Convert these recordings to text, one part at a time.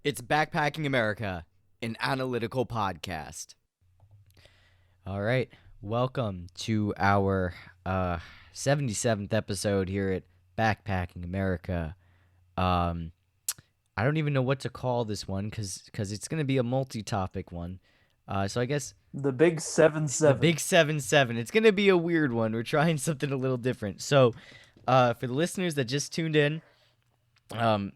It's Backpacking America, an analytical podcast. All right, welcome to our 77th episode here at Backpacking America. I don't even know what to call this one because it's going to be a multi-topic one. So I guess The big 7-7. the big 7-7. It's going to be a weird one. We're trying something a little different. So for the listeners that just tuned in,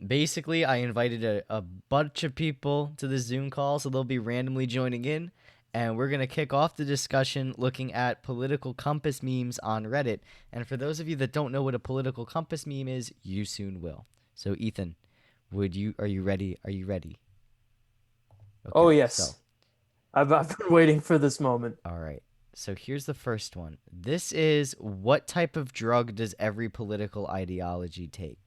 basically I invited a bunch of people to the Zoom call, so they'll be randomly joining in, and we're going to kick off the discussion looking at political compass memes on Reddit. And for those of you that don't know what a political compass meme is, you soon will. So Ethan, are you ready? Are you ready? Okay, Oh, yes. So, I've been waiting for this moment. all right. So here's the first one. This is, what type of drug does every political ideology take?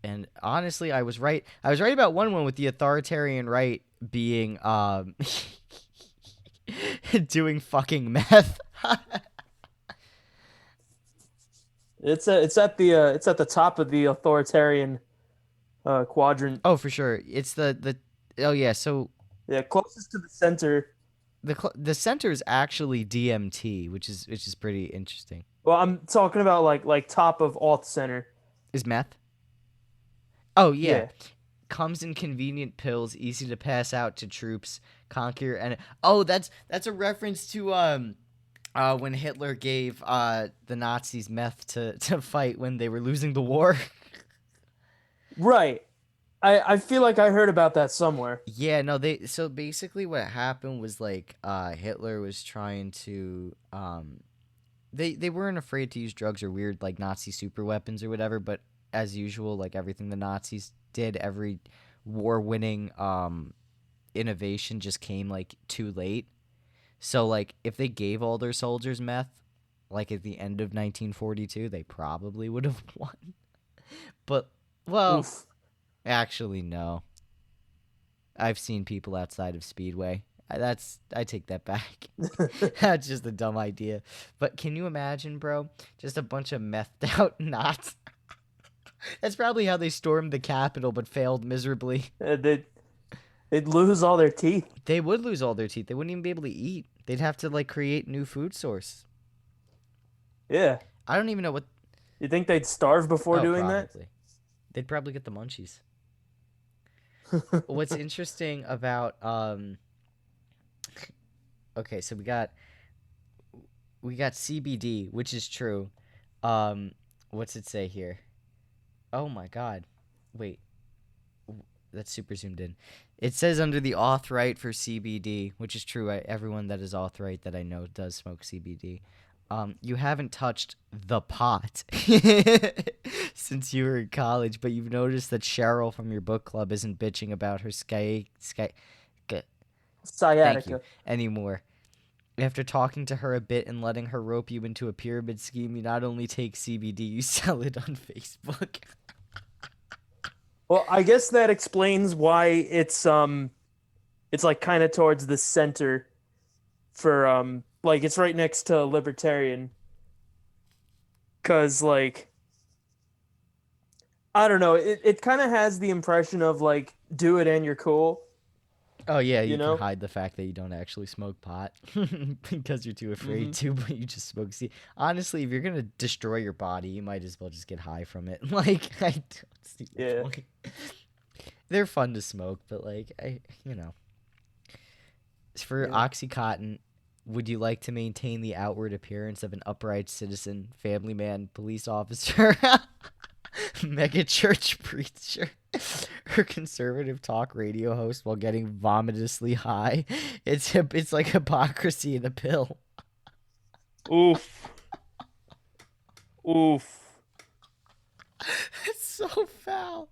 And honestly, I was right. I was right about one with the authoritarian right being doing fucking meth. It's at the top of the authoritarian quadrant. Oh, for sure. It's the oh yeah. So Yeah, closest to the center. the center is actually DMT, which is pretty interesting. Well, I'm talking about like top of alt center. Is meth? Oh yeah. Yeah. Comes in convenient pills, easy to pass out to troops, conquer, and oh, that's a reference to when Hitler gave the Nazis meth to fight when they were losing the war. Right. I feel like I heard about that somewhere. Yeah, no, so basically what happened was like Hitler was trying to they weren't afraid to use drugs or weird like Nazi super weapons or whatever, but as usual, like everything the Nazis did, every war-winning innovation just came like too late. So like if they gave all their soldiers meth like at the end of 1942, they probably would have won. But well, Oof. actually no. I've seen people outside of Speedway. I take that back. That's just a dumb idea. But can you imagine, bro? Just a bunch of methed out knots. That's probably how they stormed the Capitol, but failed miserably. They'd lose all their teeth. They would lose all their teeth. They wouldn't even be able to eat. They'd have to like create new food source. Yeah. I don't even know what. You think they'd starve before doing probably. They'd probably get the munchies. that? What's interesting about okay, so we got CBD, which is true. What's it say here? Oh my god. Wait. That's super zoomed in. It says under the auth right for CBD, which is true. Everyone that is auth right that I know does smoke CBD. You haven't touched the pot since you were in college, but you've noticed that Cheryl from your book club isn't bitching about her thank you, Sciatica. anymore. After talking to her a bit and letting her rope you into a pyramid scheme, you not only take CBD, you sell it on Facebook. Well, I guess that explains why it's like kind of towards the center for like it's right next to libertarian. 'Cause like I don't know, it kind of has the impression of like do it and you're cool. Oh yeah, you You know? can hide the fact that you don't actually smoke pot because you're too afraid to, but you just smoke C. Honestly, if you're gonna destroy your body, you might as well just get high from it. Like I don't see the Yeah. point. They're fun to smoke, but like for Yeah. OxyContin, would you like to maintain the outward appearance of an upright citizen, family man, police officer, mega church preacher, or conservative talk radio host while getting vomitously high? It's like hypocrisy in a pill. Oof. Oof. It's so foul.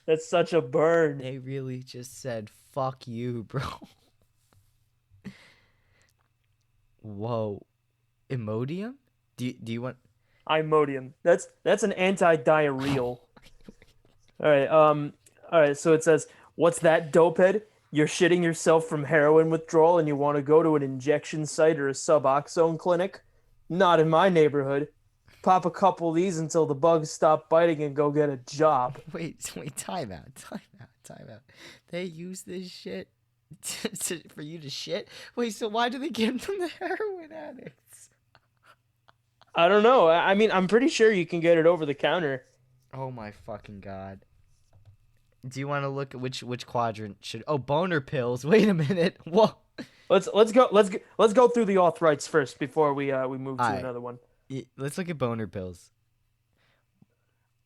That's such a burn. They really just said fuck you, bro. Whoa. Imodium? Do you want Imodium. That's an anti-diarrheal. All right, so it says, "What's that, dopehead? You're shitting yourself from heroin withdrawal and you want to go to an injection site or a Suboxone clinic? Not in my neighborhood." pop a couple of these until the bugs stop biting and go get a job. Wait, time out. They use this shit for you to shit? Wait, so why do they give them the heroin addicts? I don't know. I mean, I'm pretty sure you can get it over the counter. Oh my fucking god. Do you want to look at which quadrant should? Oh, boner pills. Wait a minute. Whoa. Let's go through the authorites first before we move to another one. Let's look at boner pills.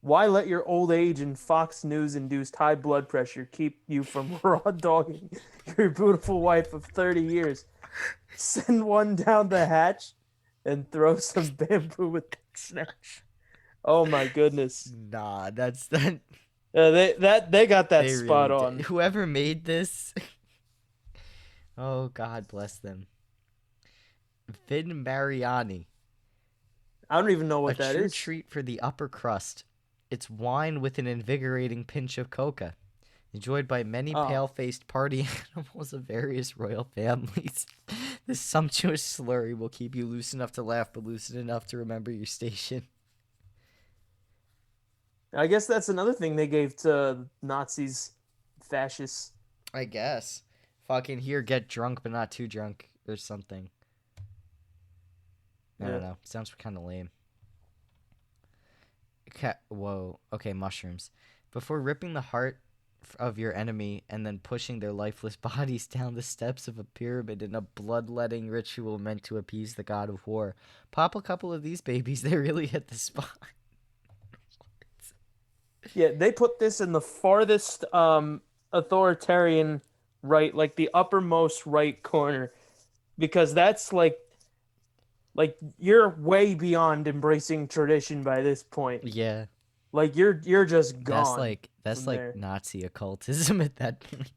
Why let your old age and Fox News-induced high blood pressure keep you from raw dogging your beautiful wife of 30 years? Send one down the hatch and throw some bamboo with the snatch. Oh my goodness. Nah, that's that. They got that spot really on. Whoever made this. Oh, God bless them. Vin Mariani. I don't even know what that is. A true treat for the upper crust. It's wine with an invigorating pinch of coca. Enjoyed by many pale-faced party animals of various royal families. This sumptuous slurry will keep you loose enough to laugh, but lucid enough to remember your station. I guess that's another thing they gave to Nazis, fascists. I guess. Fucking here, get drunk, but not too drunk, or something. I don't know. Sounds kind of lame. Whoa. Okay, mushrooms. Before ripping the heart of your enemy and then pushing their lifeless bodies down the steps of a pyramid in a bloodletting ritual meant to appease the god of war, pop a couple of these babies. They really hit the spot. Yeah, they put this in the farthest authoritarian right, like the uppermost right corner, because that's like you're way beyond embracing tradition by this point. Yeah. Like you're just gone. That's like Nazi occultism at that point.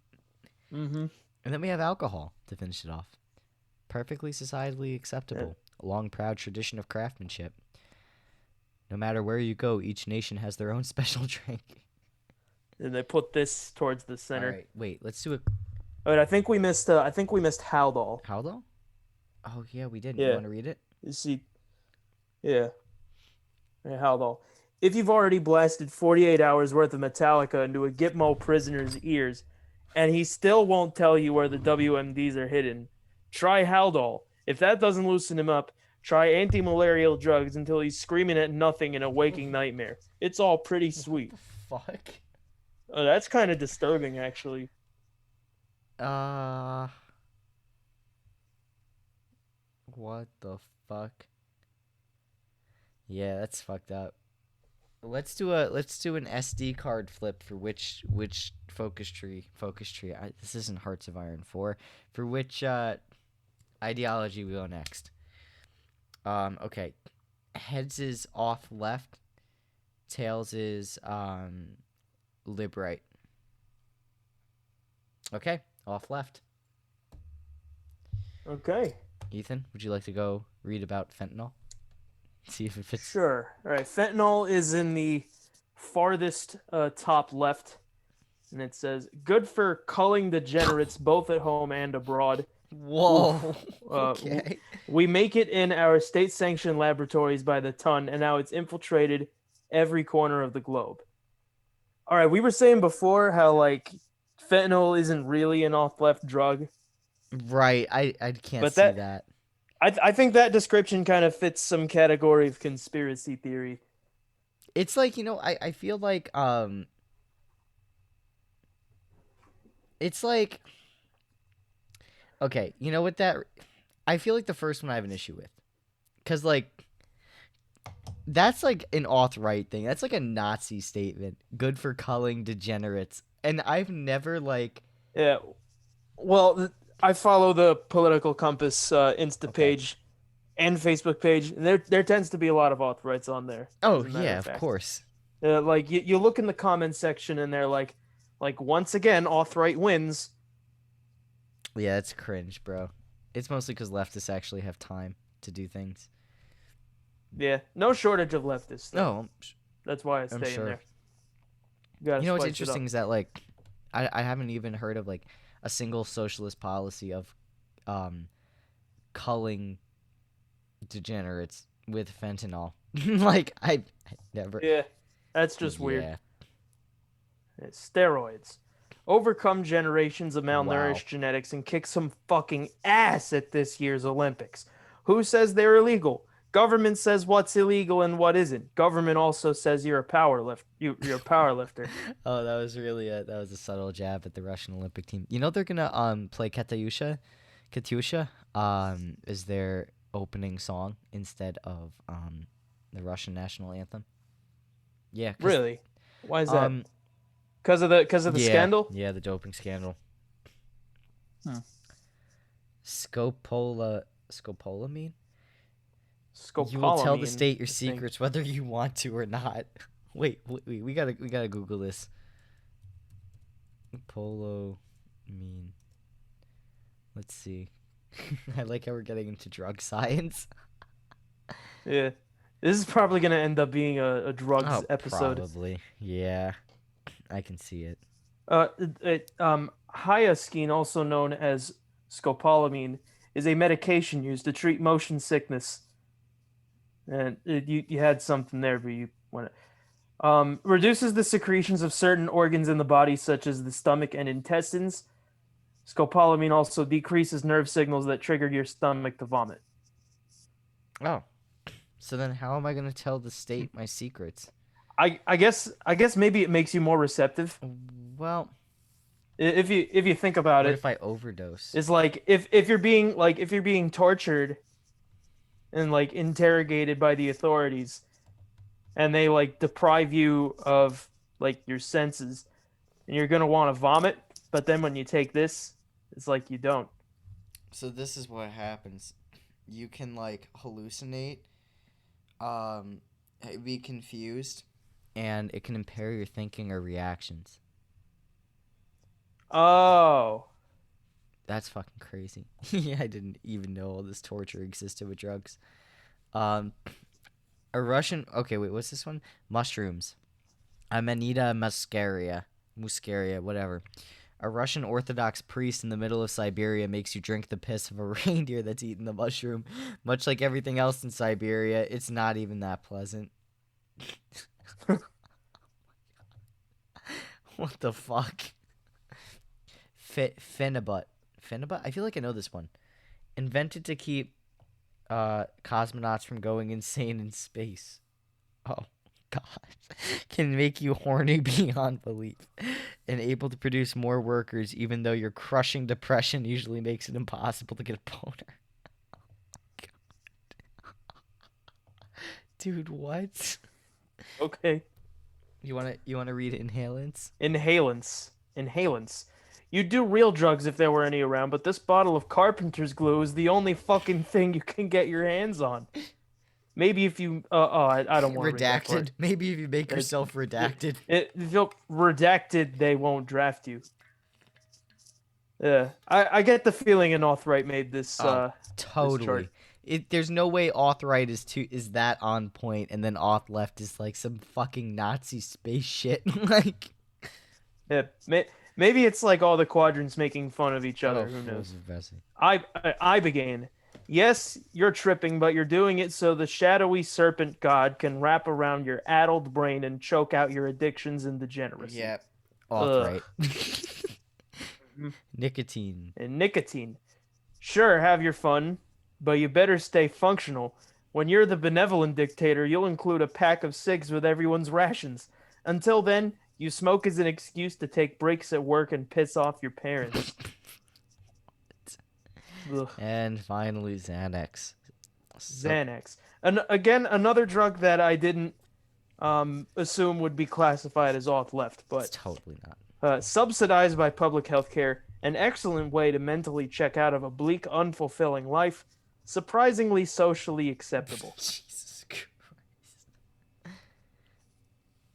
Mm-hmm. And then we have alcohol to finish it off. Perfectly societally acceptable. A long, proud tradition of craftsmanship. No matter where you go, each nation has their own special drink. And they put this towards the center. All right, wait, let's do it. All right, I think we missed Haldol. Haldol? Oh yeah, we did. Yeah. You want to read it? You see, yeah, Haldol. If you've already blasted 48 hours worth of Metallica into a Gitmo prisoner's ears, and he still won't tell you where the WMDs are hidden, try Haldol. If that doesn't loosen him up, try anti-malarial drugs until he's screaming at nothing in a waking nightmare. It's all pretty sweet. What the fuck? Oh, that's kind of disturbing, actually. What the fuck? Yeah, that's fucked up. Let's do an SD card flip for which focus tree. This isn't Hearts of Iron 4. For which ideology we go next. Okay. Heads is off left. Tails is lib right. Okay, off left. Okay. Ethan, would you like to go read about fentanyl? See if it fits. Sure. All right. Fentanyl is in the farthest top left, and it says, "Good for culling degenerates both at home and abroad." Whoa. Okay. We make it in our state-sanctioned laboratories by the ton, and now it's infiltrated every corner of the globe. All right. We were saying before how like fentanyl isn't really an off-left drug. Right. I can't see that. I think that description kind of fits some category of conspiracy theory. It's like, I feel like it's like, okay, you know what that, I feel like the first one I have an issue with, because like that's like an alt-right thing. That's like a Nazi statement. Good for culling degenerates. And I've never like, yeah, well, I follow the Political Compass Insta page and Facebook page, and there tends to be a lot of alt-rights on there. Oh yeah, of course. Like you look in the comment section, and they're like once again, alt-right wins. Yeah, it's cringe, bro. It's mostly because leftists actually have time to do things. Yeah, no shortage of leftists. No, that's why I stay in there. You know what's interesting is that like I haven't even heard of like a single socialist policy of culling degenerates with fentanyl. Like I never. Yeah, that's just weird. Yeah. Steroids. Overcome generations of Wow. malnourished genetics and kick some fucking ass at this year's Olympics. Who says they're illegal? Government says what's illegal and what isn't. Government also says you're a you're a power lifter. Oh, that was really that was a subtle jab at the Russian Olympic team. You know they're gonna play Katyusha is their opening song instead of the Russian national anthem. Yeah, Really? Why is that? um Because of the yeah, scandal? yeah, the doping scandal. Hmm. Scopolamine? You will tell the Scopolamine, state your I think. secrets whether you want to or not. Wait, we gotta Google this. Polo mean. Let's see. I like how we're getting into drug science. Yeah. This is probably going to end up being a drugs Oh, episode. probably. Yeah, I can see it. Hyoscine, also known as scopolamine, is a medication used to treat motion sickness. And you had something there, but you went. Reduces the secretions of certain organs in the body, such as the stomach and intestines. Scopolamine also decreases nerve signals that trigger your stomach to vomit. Oh, so then how am I gonna tell the state my secrets? I guess maybe it makes you more receptive. Well, If you think about what it, if I overdose? it's like if you're being tortured and like interrogated by the authorities, and they like deprive you of like your senses, and you're gonna want to vomit, but then when you take this, it's like you don't. So this is what happens. You can like hallucinate, um, be confused, and it can impair your thinking or reactions. Oh, That's fucking crazy. Yeah, I didn't even know all this torture existed with drugs. Um, a Russian. Okay, wait, what's this one? Mushrooms. Amanita muscaria, whatever. A Russian Orthodox priest in the middle of Siberia makes you drink the piss of a reindeer that's eaten the mushroom. Much like everything else in Siberia, it's not even that pleasant. What the fuck? Phenibut. Phenibut? I feel like I know this one. Invented to keep cosmonauts from going insane in space. Oh, God. Can make you horny beyond belief. And able to produce more workers, even though your crushing depression usually makes it impossible to get a boner. Dude, what? okay. You wanna read inhalants? Inhalants. You'd do real drugs if there were any around, but this bottle of carpenter's glue is the only fucking thing you can get your hands on. Maybe if you, I don't want to read that Redacted. part. Maybe if you make yourself redacted. If you're redacted, they won't draft you. Yeah, I get the feeling an authorite made this. This Totally. chart. There's no way auth right is that on point, and then auth left is like some fucking Nazi space shit. Like, Yeah, maybe it's like all the quadrants making fun of each other. Who knows? I began. Yes, you're tripping, but you're doing it so the shadowy serpent god can wrap around your addled brain and choke out your addictions and degeneracy. Yep. Ugh. Auth right. Nicotine. And nicotine. Sure, have your fun, but you better stay functional. When you're the benevolent dictator, you'll include a pack of cigs with everyone's rations. Until then, you smoke as an excuse to take breaks at work and piss off your parents. Ugh. And finally, Xanax. Xanax. And again, another drug that I didn't assume would be classified as auth left, It's but totally not. subsidized by public health care, an excellent way to mentally check out of a bleak, unfulfilling life, surprisingly socially acceptable. Jesus Christ.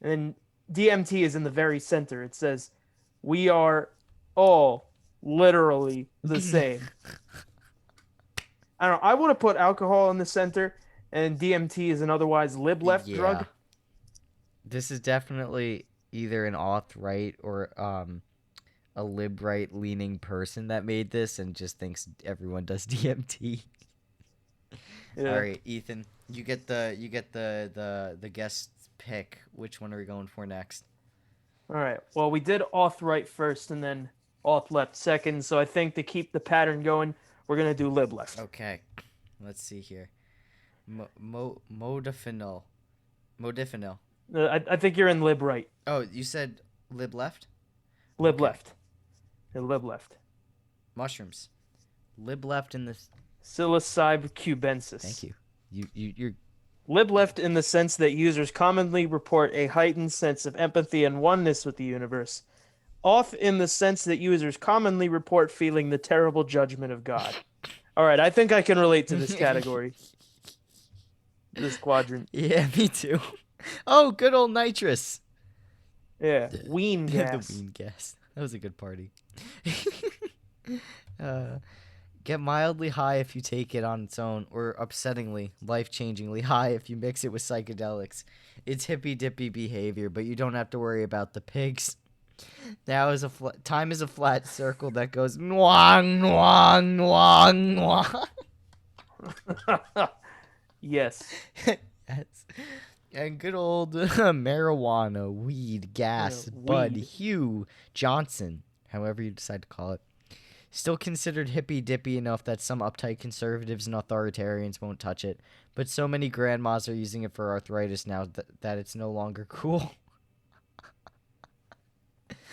And DMT is in the very center. It says, "We are all literally the same." I don't know. I want to put alcohol in the center, and DMT is an otherwise lib-left drug. This is definitely either an auth right or a lib right leaning person that made this and just thinks everyone does DMT. All Yeah. right, Ethan, you get the guest pick. Which one are we going for next? All right. Well, we did auth right first and then auth left second. So I think to keep the pattern going, we're gonna do lib left. Okay, let's see here. Modafinil. Modafinil. I think you're in lib right. Oh, you said lib left? Lib Okay. left. Yeah, lib left. Mushrooms. Lib left in this. Psilocybe cubensis. Thank you. You're. Lib left in the sense that users commonly report a heightened sense of empathy and oneness with the universe. Auth in the sense that users commonly report feeling the terrible judgment of God. All right, I think I can relate to this category. This quadrant. Yeah, me too. Oh, good old nitrous. Yeah, ween The gas. weed gas. That was a good party. Get mildly high if you take it on its own, or upsettingly, life-changingly high if you mix it with psychedelics. It's hippy-dippy behavior, but you don't have to worry about the pigs. Now is time is a flat circle that goes nwang nwang nwang nwang. Yes. Yes. And good old marijuana, weed, gas, Bud, weed. Hugh, Johnson, however you decide to call it. Still considered hippy-dippy enough that some uptight conservatives and authoritarians won't touch it, but so many grandmas are using it for arthritis now that it's no longer cool.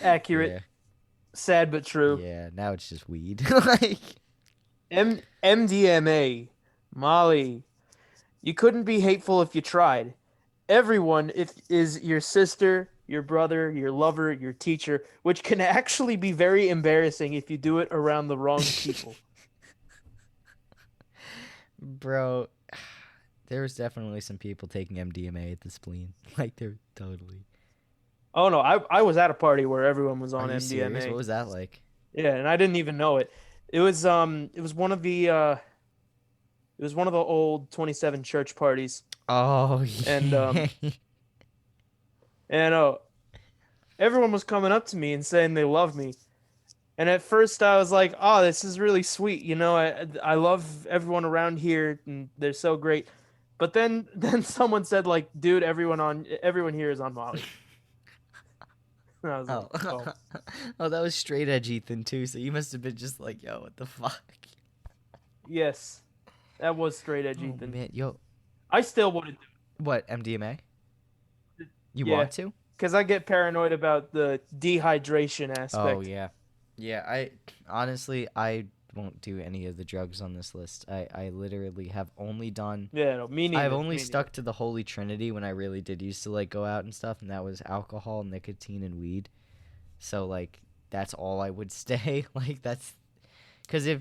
Accurate. Yeah. Sad but true. Yeah, now it's just weed. Like, MDMA. Molly. You couldn't be hateful if you tried. Everyone is your sister, your brother, your lover, your teacher, which can actually be very embarrassing if you do it around the wrong people. bro, there was definitely some people taking MDMA at the spleen. Like, they're totally. Oh no, I was at a party where everyone was on Are you MDMA. serious? What was that like? Yeah, and I didn't even know it. It was one of the old 27 church parties. Oh, yeah. And everyone was coming up to me and saying they love me. And at first I was like, "Oh, this is really sweet. You know, I love everyone around here and they're so great." But then someone said like, "Dude, everyone here is on Molly." And I was Oh. like, "Oh, Oh, that was straight edge Ethan too. So you must have been just like, yo, what the fuck? yes. That was straight edge, Oh, Ethan. man, yo, I still wouldn't do what MDMA? You Yeah. want to? because I get paranoid about the dehydration aspect. Oh yeah, yeah. I honestly, I won't do any of the drugs on this list. I literally have only done. Yeah, no, me neither. I've only me stuck to the Holy Trinity when I really did used to like go out and stuff, and that was alcohol, nicotine, and weed. So like that's all I would stay. Like that's because if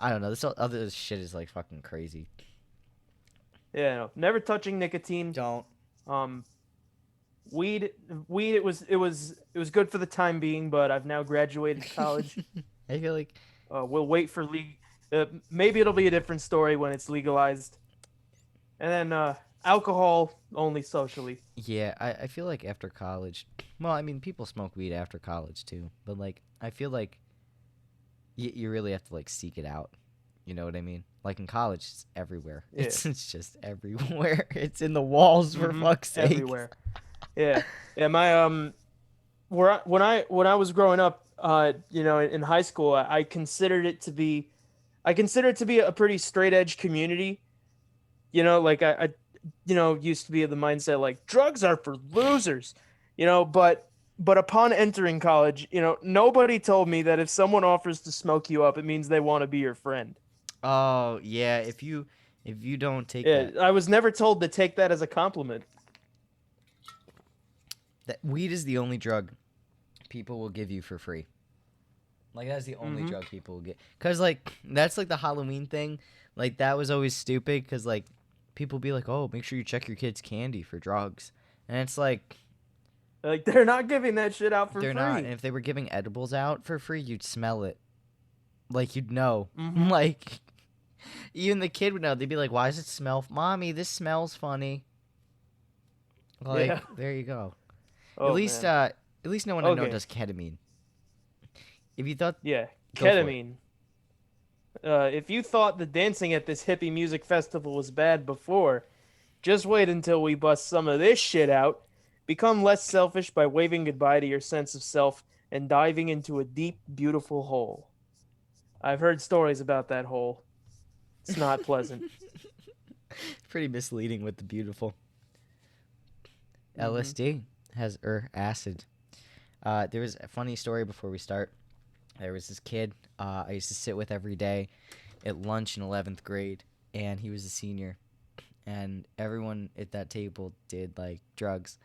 I don't know, this other shit is like fucking crazy. neither. Yeah, no, never touching nicotine. Don't. Weed. It was good for the time being, but I've now graduated college. I feel like We'll wait for maybe it'll be a different story when it's legalized. And then alcohol only socially. yeah, I feel like after college. Well, I mean, people smoke weed after college too, but like I feel like you really have to like seek it out. You know what I mean? Like in college, it's everywhere. Yeah. It's just everywhere. It's in the walls for fuck's sake. Everywhere. Yeah. Yeah, my when I was growing up, in high school, I considered it to be a pretty straight edge community. Like I used to be of the mindset like drugs are for losers, but upon entering college, nobody told me that if someone offers to smoke you up, it means they want to be your friend. Oh yeah, if you don't take Yeah, that, I was never told to take that as a compliment. that weed is the only drug people will give you for free. Like that's the only drug people will get. Cause like that's like the Halloween thing. Like that was always stupid. Cause like people be like, oh, make sure you check your kid's candy for drugs, and it's like They're not giving that shit out for they're free. not. And if they were giving edibles out for free, you'd smell it. Like you'd know. Mhm. Like even the kid would know. They'd be like, why does it smell? Mommy, this smells funny. Like Yeah. there you go. Oh, at least man. no one I know Okay. does ketamine. If you thought Yeah, Go for it. ketamine. if you thought the dancing at this hippie music festival was bad before, just wait until we bust some of this shit out. Become less selfish by waving goodbye to your sense of self and diving into a deep, beautiful hole. I've heard stories about that hole. It's not pleasant. Pretty misleading with the beautiful. Mhm. LSD has acid. There was a funny story before we start. There was this kid I used to sit with every day at lunch in 11th grade, and he was a senior. And everyone at that table did like drugs,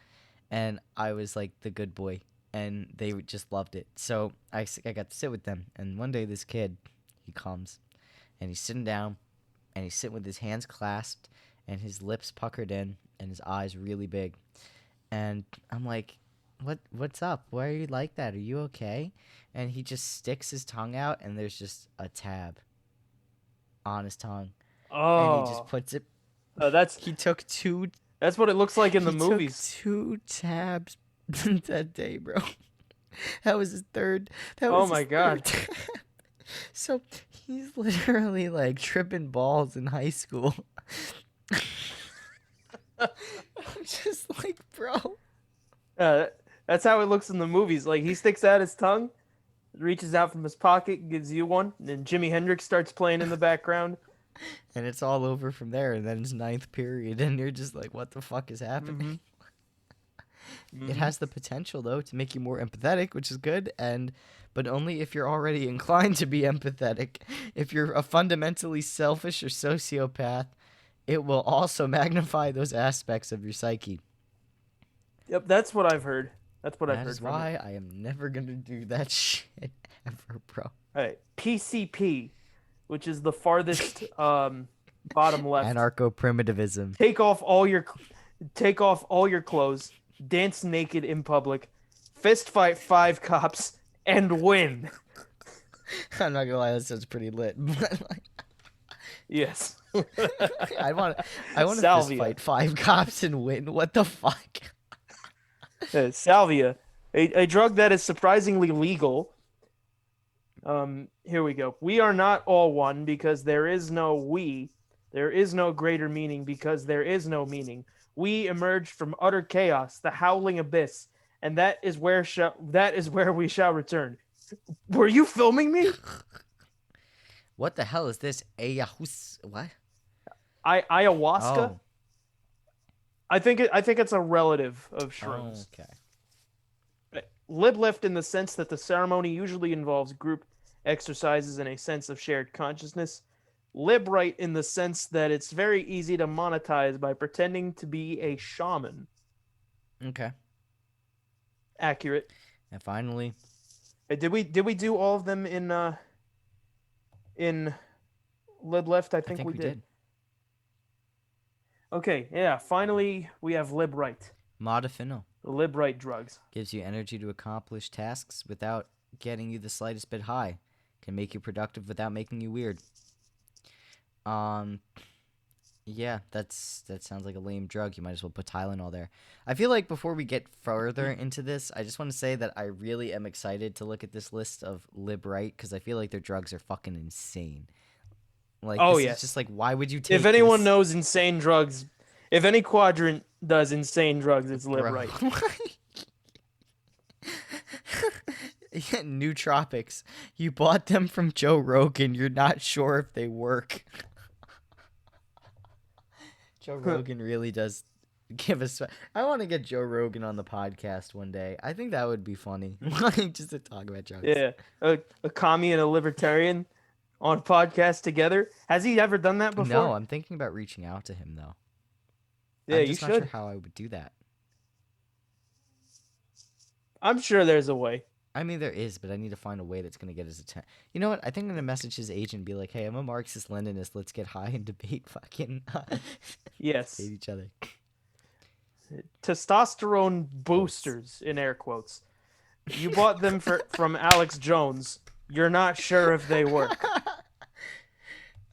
and I was like the good boy, and they just loved it. So I got to sit with them. And one day this kid, he comes, and he's sitting down, and he's sitting with his hands clasped, and his lips puckered in, and his eyes really big. And I'm like, what's up? Why are you like that? Are you okay? And he just sticks his tongue out, and there's just a tab on his tongue, and he just Oh, puts it. that's He took two. that's what it looks like in the He took movies. 2 tabs that day, bro. That was his third. That Oh was my his God. third tab. So he's literally like tripping balls in high school. I'm just like, bro. That's how it looks in the movies. Like he sticks out his tongue, reaches out from his pocket, gives you one, and then Jimi Hendrix starts playing in the background. And it's all over from there. And then it's ninth period, and you're just like, what the fuck is happening? Mhm. It has the potential though to make you more empathetic, which is good, but only if you're already inclined to be empathetic. If you're a fundamentally selfish or sociopath, it will also magnify those aspects of your psyche. Yep, that's what I've heard. That's what I've That heard is from why it. I am never gonna do that shit ever, bro. All right, PCP, which is the farthest bottom left. Anarcho-primitivism. Take off all your clothes, dance naked in public, fist fight 5 cops, and win. I'm not gonna lie, that sounds pretty lit. But like, Yes. I want to fist Salvia. fight 5 cops and win. What the fuck? Salvia, a drug that is surprisingly legal. Here we go. We are not all one because there is no we. There is no greater meaning because there is no meaning. We emerged from utter chaos, the howling abyss, and that is where we shall return. Were you filming me? What the hell is this? What? Ayahuasca? Oh. I think it's a relative of shrooms. Okay. Liblift in the sense that the ceremony usually involves group exercises and a sense of shared consciousness. Libright in the sense that it's very easy to monetize by pretending to be a shaman. Okay. Accurate. And finally, Did we do all of them in Liblift? I think we did. Okay, yeah. Finally, we have Libright. Modafinil Libright drugs. gives you energy to accomplish tasks without getting you the slightest bit high. Can make you productive without making you weird. Yeah, that sounds like a lame drug. You might as well put Tylenol there. I feel like before we get further into this, I just want to say that I really am excited to look at this list of Libright because I feel like their drugs are fucking insane. Like, Oh, this yes. is just like, why would you take If anyone this? knows insane drugs, if any quadrant does insane drugs, it's Bro. Libright. Yeah, nootropics. You bought them from Joe Rogan. You're not sure if they work. Joe Rogan really does give us. I want to get Joe Rogan on the podcast one day. I think that would be funny, like just to talk about drugs. Yeah, a commie and a libertarian on a podcast together. Has he ever done that before? No, I'm thinking about reaching out to him though. Yeah, I'm you just not sure should. how I would do that. I'm sure there's a way. I mean, there is, but I need to find a way that's going to get his attention. You know what? I think I'm going to message his agent and be like, hey, I'm a Marxist-Leninist. Let's get high and debate fucking... Yes. hate each other. Testosterone boosters, in air quotes. You bought them from Alex Jones. You're not sure if they work.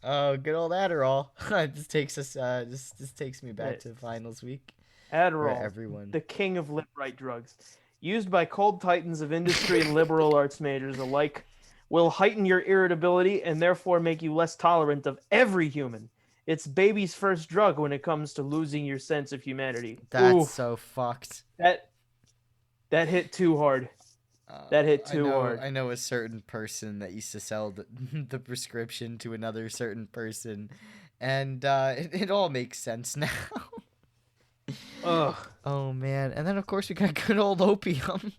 Oh, good old Adderall. This takes us. This takes me back to finals week. Adderall, everyone... the king of Libright drugs. Used by cold titans of industry and liberal arts majors alike, will heighten your irritability and therefore make you less tolerant of every human. It's baby's first drug when it comes to losing your sense of humanity. That's Oof, so fucked. that hit too hard. That hit too hard. I know a certain person that used to sell the prescription to another certain person, and it all makes sense now. Ugh. Oh man, and then of course we got good old opium.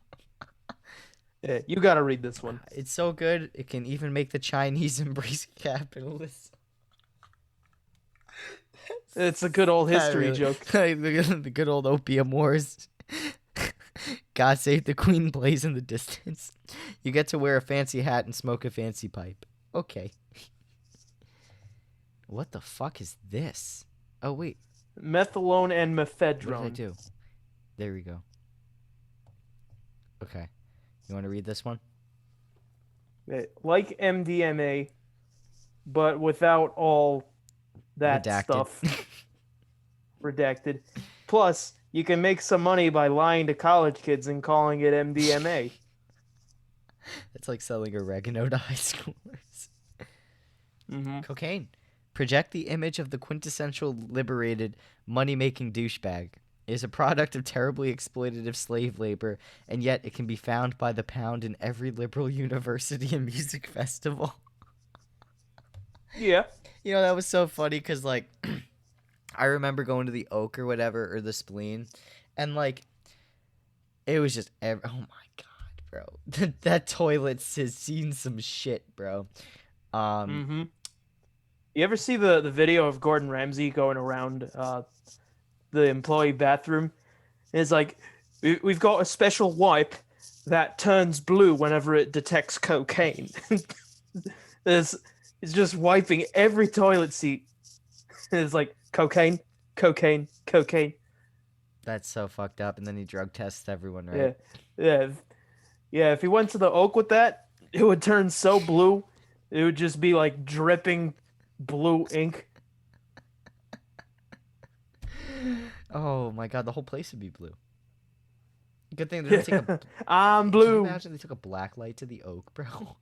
Yeah, you gotta read this one. It's so good it can even make the Chinese embrace capitalism. It's a good old history Really- joke. the good old opium wars. God save the Queen plays in the distance. You get to wear a fancy hat and smoke a fancy pipe. Okay. What the fuck is this? Oh wait, Methadone and what did I mephedrone. do? There we go. Okay. You want to read this one? Like MDMA, but without all that Redacted. stuff redacted. Plus, you can make some money by lying to college kids and calling it MDMA. It's like selling oregano to high schoolers. Mm-hmm. Cocaine. Project the image of the quintessential liberated, money-making douchebag. It is a product of terribly exploitative slave labor, and yet it can be found by the pound in every liberal university and music festival. Yeah. You know, that was so funny because, like, I remember going to the Oak or whatever, or the Spleen, and, like, it was just, oh my god, bro. That toilet has seen some shit, bro. Mm-hmm. You ever see the video of Gordon Ramsay going around the employee bathroom? It's like, we've got a special wipe that turns blue whenever it detects cocaine. It's just wiping every toilet seat. It's like, cocaine, cocaine, cocaine. That's so fucked up. And then he drug tests everyone, right? Yeah. If he went to the Oak with that, it would turn so blue, it would just be like dripping blue ink. Oh my god, the whole place would be blue. Good thing they didn't take a. I'm Can you blue. imagine they took a black light to the Oak, bro?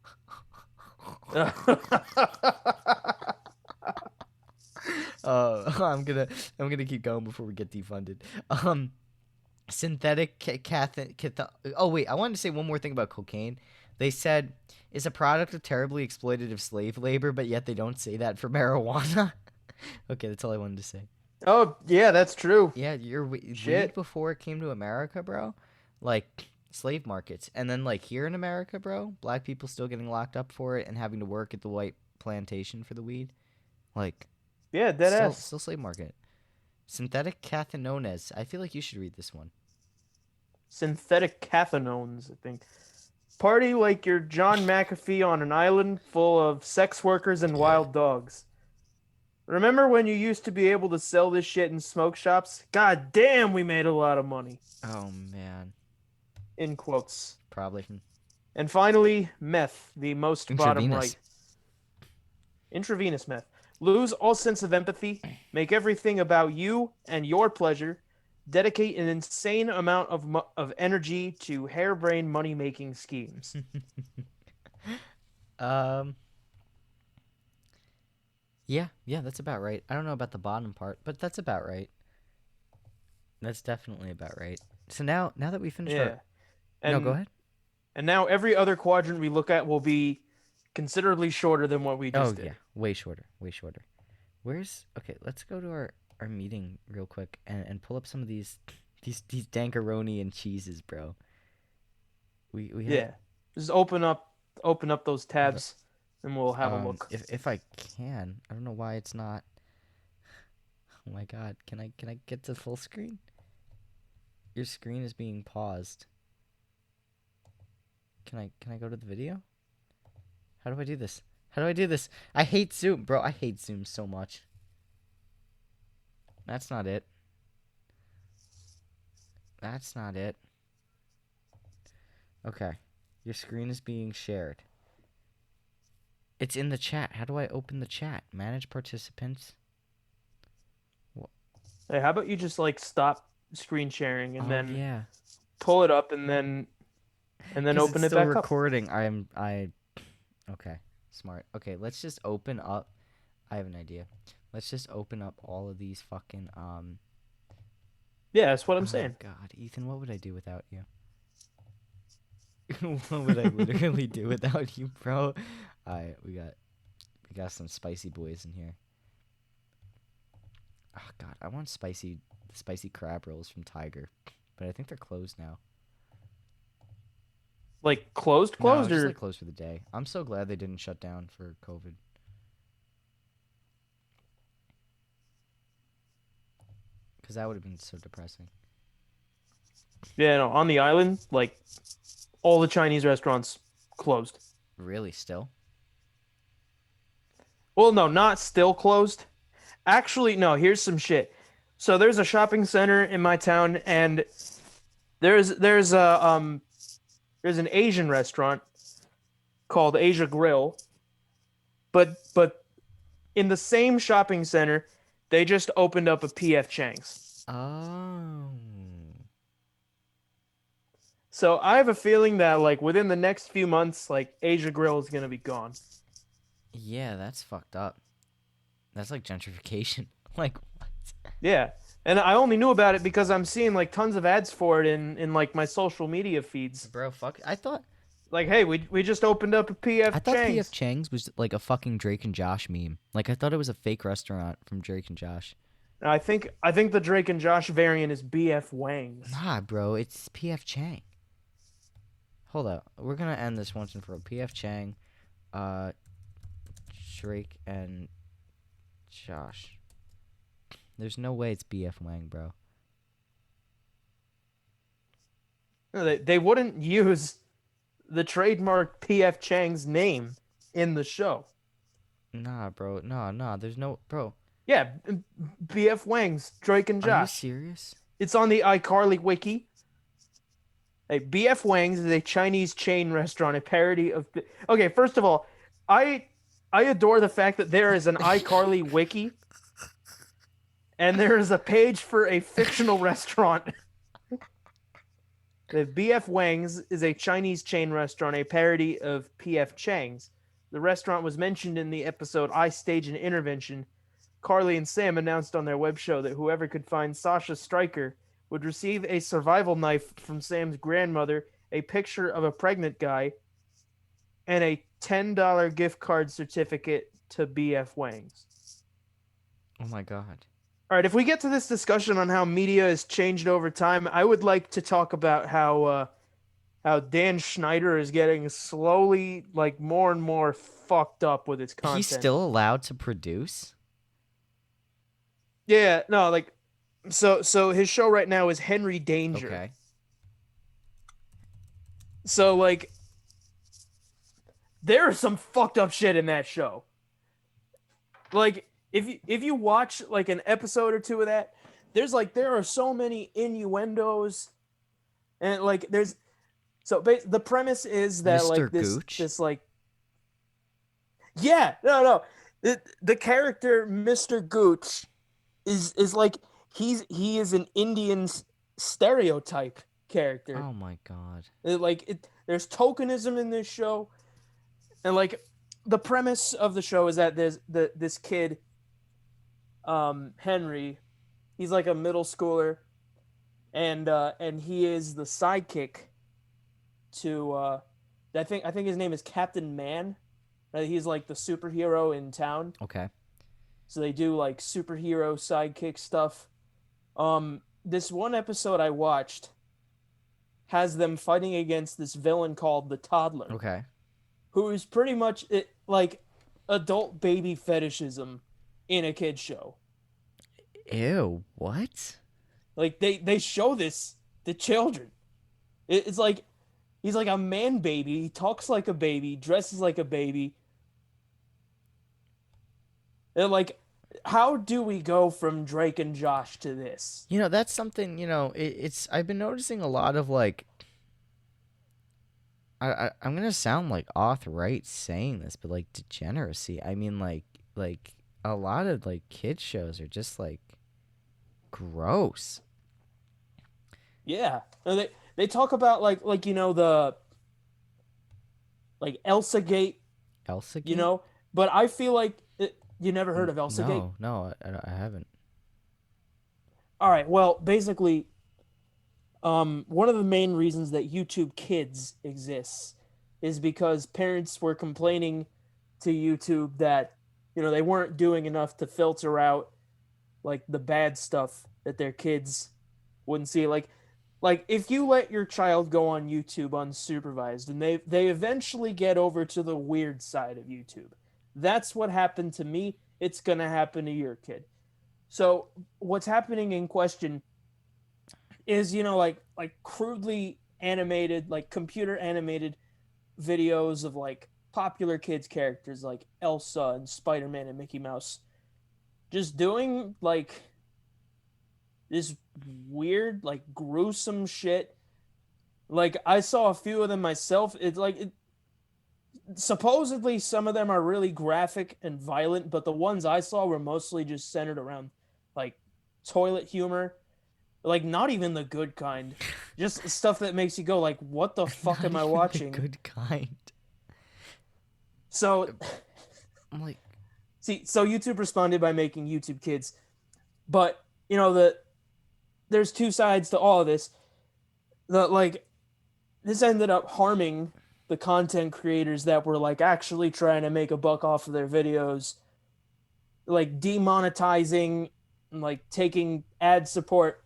I'm gonna keep going before we get defunded. Synthetic oh wait, I wanted to say one more thing about cocaine. They said it's a product of terribly exploitative slave labor, but yet they don't say that for marijuana. Okay, that's all I wanted to say. Oh, yeah, that's true. Yeah, your weed Shit. before it came to America, bro. Like slave markets, and then like here in America, bro, black people still getting locked up for it and having to work at the white plantation for the weed. Like, Yeah, dead still, ass. still slave market. Synthetic cathinones. I feel like you should read this one. Synthetic cathinones, I think. Party like you're John McAfee on an island full of sex workers and wild dogs. Remember when you used to be able to sell this shit in smoke shops? God damn, we made a lot of money. Oh man, In quotes. probably. And finally, meth, the most bottom Intravenous. right. Intravenous meth. Lose all sense of empathy, make everything about you and your pleasure, dedicate an insane amount of energy to harebrained money-making schemes. Yeah, that's about right. I don't know about the bottom part, but that's about right. That's definitely about right. So now that we finished Yeah. our... No, go ahead. And now every other quadrant we look at will be considerably shorter than what we just did. Yeah, way shorter. Where's... Okay, let's go to our meeting real quick and pull up some of these dankaroni and cheeses, bro. We have... Yeah. Just open up those tabs and we'll have a look. If I can. I don't know why it's not... Oh my god, can I get to full screen? Your screen is being paused. Can I go to the video? How do I do this? I hate Zoom, bro. I hate Zoom so much. That's not it. Okay. Your screen is being shared. It's in the chat. How do I open the chat? Manage participants. Hey, how about you just like stop screen sharing and then yeah. pull it up and then 'Cause open it's it still back recording. Okay, smart. Okay, let's just open up. I have an idea. Let's just open up all of these fucking Yeah, that's what I'm Oh saying. God, Ethan, what would I do without you? What would I literally do without you, bro? Alright, we got some spicy boys in here. Oh God, I want spicy crab rolls from Tiger, but I think they're closed now. Like closed, No, closed, just like or closed for the day. I'm so glad they didn't shut down for COVID. Because that would have been so depressing. yeah, no, on the island, like all the Chinese restaurants closed. Really, still? Well, no, not still closed. Actually, no, here's some shit. So there's a shopping center in my town, and there's a there's an Asian restaurant called Asia Grill, but in the same shopping center, they just opened up a PF Chang's. Oh. So I have a feeling that like within the next few months, like Asia Grill is gonna be gone. Yeah, that's fucked up. That's like gentrification. Like, what? Yeah. And I only knew about it because I'm seeing like tons of ads for it in like my social media feeds. Bro, fuck. Like, hey, we just opened up a I PF thought PF Chang's. Chang's was like a fucking Drake and Josh meme. Like, I thought it was a fake restaurant from Drake and Josh. I think the Drake and Josh variant is BF Wang's. Nah, bro, it's PF Chang. Hold up. We're gonna end this once and for all. PF Chang, uh, Drake and Josh. There's no way it's BF Wang, bro. No, they wouldn't use the trademark PF Chang's name in the show. Nah, bro. Nah. There's no, bro. Yeah, BF Wang's Drake and Are you Josh. serious? It's on the iCarly wiki. Hey, BF Wang's is a Chinese chain restaurant, a parody of. Okay, first of all, I I adore the fact that there is an iCarly wiki, and there is a page for a fictional restaurant. The BF Wang's is a Chinese chain restaurant, a parody of PF Chang's. The restaurant was mentioned in the episode I Stage an Intervention. Carly and Sam announced on their web show that whoever could find Sasha Stryker would receive a survival knife from Sam's grandmother, a picture of a pregnant guy, and a $10 gift card certificate to BF Wang's. Oh my god. All right, if we get to this discussion on how media has changed over time, I would like to talk about how Dan Schneider is getting slowly like more and more fucked up with its content. He's still allowed to produce? Yeah, no, like so his show right now is Henry Danger. Okay. So like there is some fucked up shit in that show. Like if you watch like an episode or two of that, there are so many innuendos, and like there's the premise is that Mr. like this Gooch? this like yeah, no, the character Mr. Gooch is like he is an Indian stereotype character. Oh my god. There's tokenism in this show, and like the premise of the show is that there's this kid, Henry, he's like a middle schooler, and he is the sidekick to I think his name is Captain Man. Right? He's like the superhero in town. Okay. So they do like superhero sidekick stuff. This one episode I watched has them fighting against this villain called the Toddler. Okay. Who is pretty much like adult baby fetishism in a kid's show. Ew, what? Like they show this to children. It's like he's like a man baby. He talks like a baby, dresses like a baby. And like, how do we go from Drake and Josh to this? You know, that's something, it's I've been noticing a lot of like I'm gonna sound like off-right saying this, but like degeneracy. I mean like a lot of like kids shows are just like gross. Yeah, and they talk about like the like Elsa Gate Elsa you Gate? know. But I feel like you never heard of Elsa Gate. No, I haven't. All right, well, basically, one of the main reasons that YouTube Kids exists is because parents were complaining to YouTube that they weren't doing enough to filter out like the bad stuff that their kids wouldn't see. Like if you let your child go on YouTube unsupervised and they eventually get over to the weird side of YouTube. That's what happened to me. It's going to happen to your kid. So what's happening in question is like crudely animated, like computer animated videos of like popular kids characters like Elsa and Spider-Man and Mickey Mouse just doing like this weird, like gruesome shit. Like I saw a few of them myself. It's like supposedly some of them are really graphic and violent, but the ones I saw were mostly just centered around like toilet humor, like not even the good kind, just stuff that makes you go like, "What the fuck Not am I even the watching?" good kind. So, I'm like, so YouTube responded by making YouTube Kids, but there's two sides to all of this. This ended up harming the content creators that were like actually trying to make a buck off of their videos, like demonetizing and like taking ad support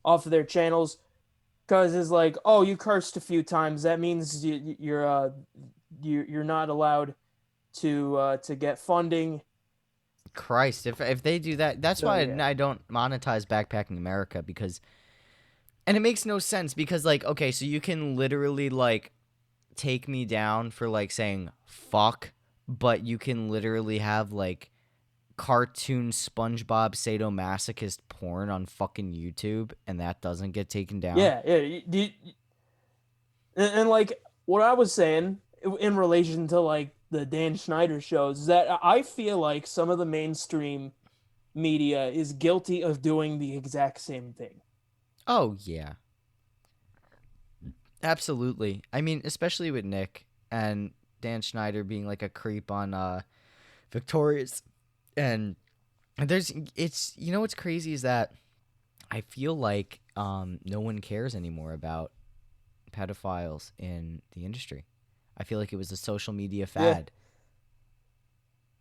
off of their channels because it's like, oh, you cursed a few times, that means you're not allowed to get funding. Christ, if they do that, that's So why yeah, I don't monetize Backpacking America because, and it makes no sense because like, okay, so you can literally like take me down for like saying fuck, but you can literally have like cartoon SpongeBob sadomasochist porn on fucking YouTube, and that doesn't get taken down. yeah. And like what I was saying in relation to like the Dan Schneider shows is that I feel like some of the mainstream media is guilty of doing the exact same thing. Oh yeah, absolutely. I mean, especially with Nick and Dan Schneider being like a creep on Victorious, and there's it's what's crazy is that I feel like no one cares anymore about pedophiles in the industry. I feel like it was a social media Yeah, fad.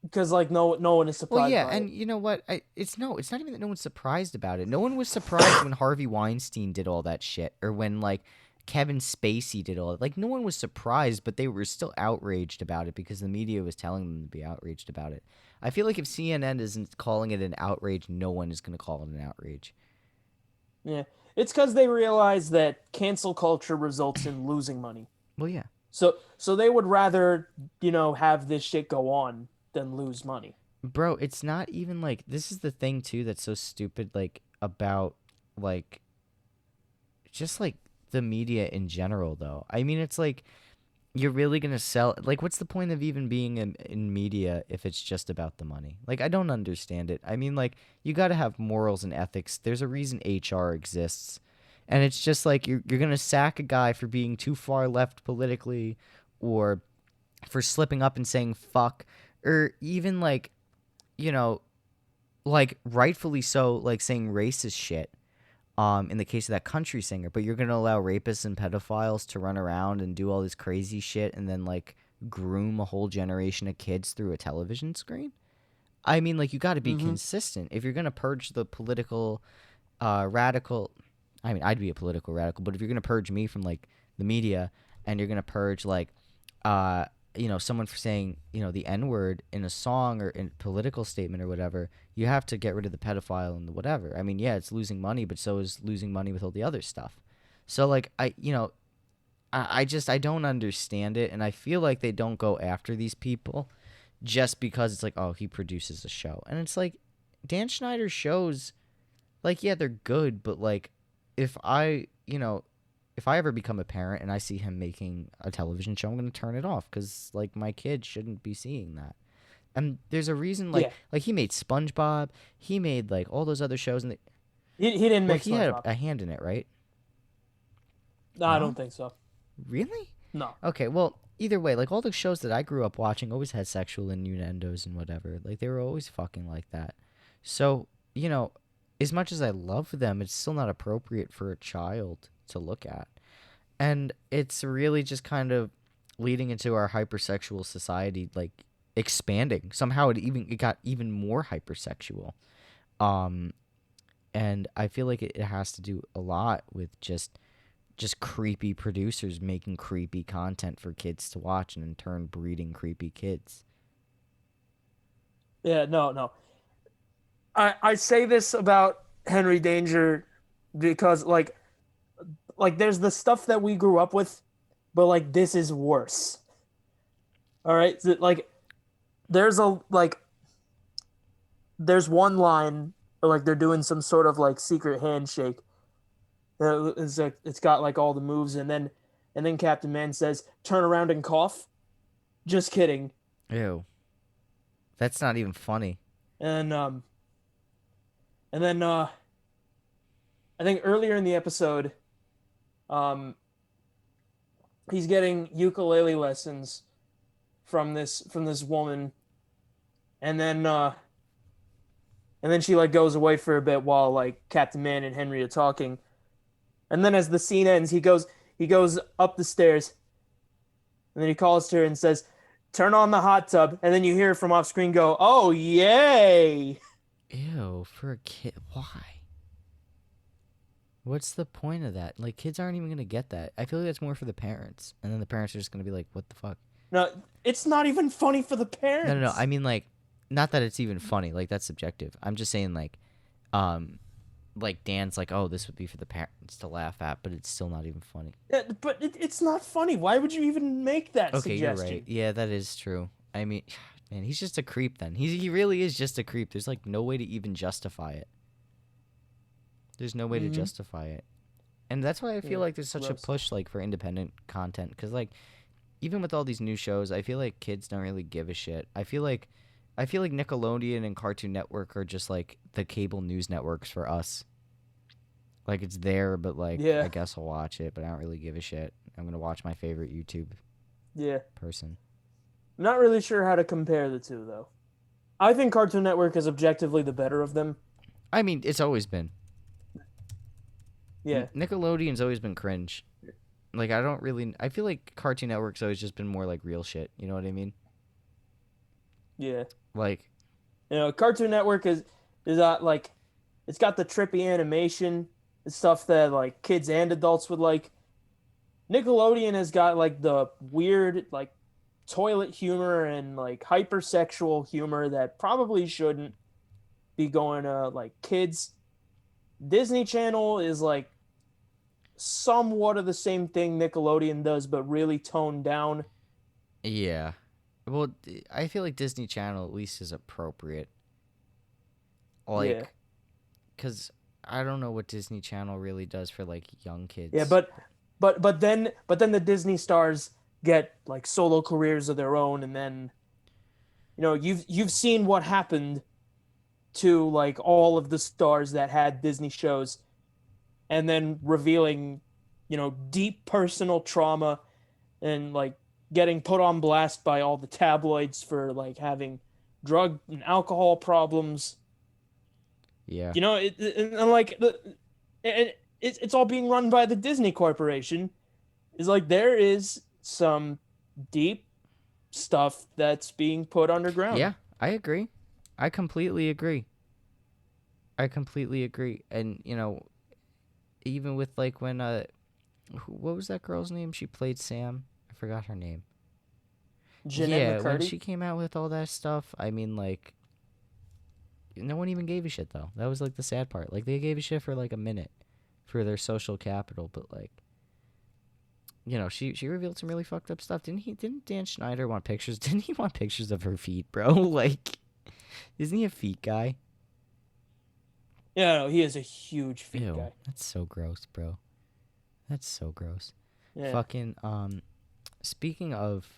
because like no one is Well, surprised yeah, by and it. you know what? It's not even that no one's surprised about it. No one was surprised when Harvey Weinstein did all that shit, or when like Kevin Spacey did all that. Like no one was surprised, but they were still outraged about it because the media was telling them to be outraged about it. I feel like if CNN isn't calling it an outrage, no one is going to call it an outrage. Yeah, it's because they realize that cancel culture results in losing money. Well, yeah. So they would rather have this shit go on than lose money. Bro, it's not even like this is the thing too that's so stupid like about like just like the media in general though. I mean, it's like you're really going to sell like what's the point of even being in media if it's just about the money? Like I don't understand it. I mean, like you got to have morals and ethics. There's a reason HR exists. And it's just like you're going to sack a guy for being too far left politically or for slipping up and saying fuck or even like you know, like rightfully so, like saying racist shit. In the case of that country singer, but you're gonna allow rapists and pedophiles to run around and do all this crazy shit and then like groom a whole generation of kids through a television screen. I mean, like you got to be Mm-hmm. consistent if you're gonna purge the political, radical. I mean, I'd be a political radical, but if you're gonna purge me from like the media and you're gonna purge like, uh, someone for saying, the N word in a song or in a political statement or whatever, you have to get rid of the pedophile and the whatever. I mean, yeah, it's losing money, but so is losing money with all the other stuff. So, like, I don't understand it. And I feel like they don't go after these people just because it's like, oh, he produces a show. And it's like, Dan Schneider's shows, like, yeah, they're good, but like, if I, if I ever become a parent and I see him making a television show, I'm going to turn it off because like my kid shouldn't be seeing that. And there's a reason, Yeah, like he made SpongeBob, he made like all those other shows, and he didn't well, make he had SpongeBob. a hand in it, right? No, I don't No, think so. really? No. Okay, well, either way, like all the shows that I grew up watching always had sexual innuendos and whatever. Like they were always fucking like that. So, you know, as much as I love them, it's still not appropriate for a child to look at. And it's really just kind of leading into our hypersexual society like expanding. Somehow it got even more hypersexual. Um and I feel like it has to do a lot with just creepy producers making creepy content for kids to watch and in turn breeding creepy kids. Yeah, no. I say this about Henry Danger because like there's the stuff that we grew up with, but like this is worse. All right? Like there's a like there's one line or like they're doing some sort of like secret handshake. It's got like all the moves and then Captain Man says, "Turn around and cough." Just kidding. Ew. That's not even funny. And and then I think earlier in the episode, um he's getting ukulele lessons from this woman, and then she like goes away for a bit while like Captain Man and Henry are talking. And then as the scene ends, he goes up the stairs, and then he calls to her and says, "Turn on the hot tub." And then you hear from off screen go, "Oh yay!" Ew, for a kid. Why? What's the point of that? Like, kids aren't even going to get that. I feel like that's more for the parents. And then the parents are just going to be like, what the fuck? No, it's not even funny for the parents. No. I mean, like, not that it's even funny. Like, that's subjective. I'm just saying, like Dan's like, oh, this would be for the parents to laugh at, but it's still not even funny. But it's not funny. Why would you even make that Okay, suggestion? you're right. Yeah, that is true. I mean, man, he's just a creep then. He really is just a creep. There's, like, no way to even justify it. There's no way to justify it. And that's why I feel like there's such gross. a push, like, for independent content. Because, like, even with all these new shows, I feel like kids don't really give a shit. I feel like Nickelodeon and Cartoon Network are just, like, the cable news networks for us. Like, it's there, but, like, Yeah. I guess I'll watch it, but I don't really give a shit. I'm going to watch my favorite YouTube Yeah. person. I'm not really sure how to compare the two, though. I think Cartoon Network is objectively the better of them. I mean, it's always been. Yeah. Nickelodeon's always been cringe. Like, I feel like Cartoon Network's always just been more like real shit. You know what I mean? Yeah. Like, You know, Cartoon Network is like, it's got the trippy animation, the stuff that like kids and adults would like. Nickelodeon has got like the weird like toilet humor and like hypersexual humor that probably shouldn't be going to like kids. Disney Channel is like somewhat of the same thing Nickelodeon does, but really toned down. yeah. Well, I feel like Disney Channel at least is appropriate. Like, Yeah. because I don't know what Disney Channel really does for, like, young kids. Yeah, but then the Disney stars get like solo careers of their own, and then you know you've seen what happened to like all of the stars that had Disney shows, and then revealing, you know, deep personal trauma and like getting put on blast by all the tabloids for like having drug and alcohol problems. Yeah. You know, and like it's all being run by the Disney Corporation. Is like there is some deep stuff that's being put underground. Yeah, I agree. I completely agree. And, you know, even with, like, when, what was that girl's name? She played Sam. I forgot her name. Jeanette When McCurdy. she came out with all that stuff, I mean, like, no one even gave a shit, though. That was, like, the sad part. Like, they gave a shit for, like, a minute for their social capital, but, like, you know, she revealed some really fucked up stuff. Didn't Dan Schneider want pictures? Didn't he want pictures of her feet, bro? Like, isn't he a feet guy? Yeah, no, he is a huge feet Ew, guy. that's so gross, bro. That's so gross. Yeah. Fucking, speaking of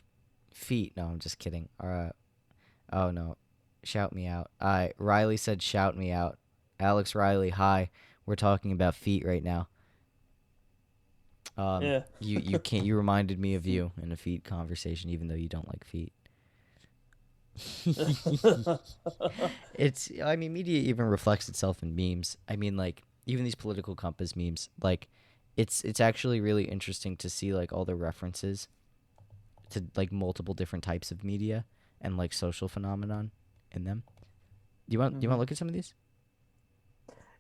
feet, no, I'm just kidding. Oh, no. Shout me out. Riley said shout me out. Alex Riley, hi. We're talking about feet right now. Yeah. You reminded me of you in a feet conversation, even though you don't like feet. I mean, media even reflects itself in memes. I mean, like, even these political compass memes, like, it's actually really interesting to see, like, all the references to, like, multiple different types of media and, like, social phenomenon in them. Do you want to Mhm. look at some of these?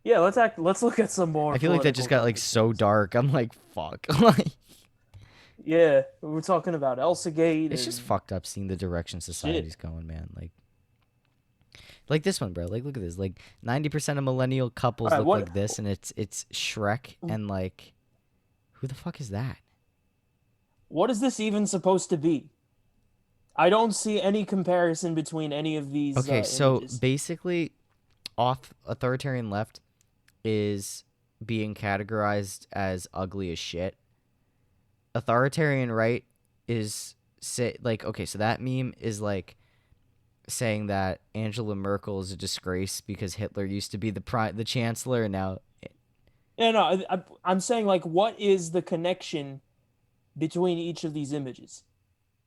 Yeah, let's look at some more I feel like that just political got, like, compass so memes. dark. I'm like, fuck. Like, Yeah, we're talking about Elsagate it's just and fucked up seeing the direction shit. society's going, man. Like this one, bro. Like, look at this. Like, 90% of millennial All couples right, look what like this, and it's Shrek, and like, who the fuck is that? what is this even supposed to be? I don't see any comparison between any of these Okay, so images. basically, off authoritarian left is being categorized as ugly as shit. Authoritarian right is say like, okay, so that meme is like saying that Angela Merkel is a disgrace because Hitler used to be the chancellor, and now Yeah, no, I'm saying like, what is the connection between each of these images?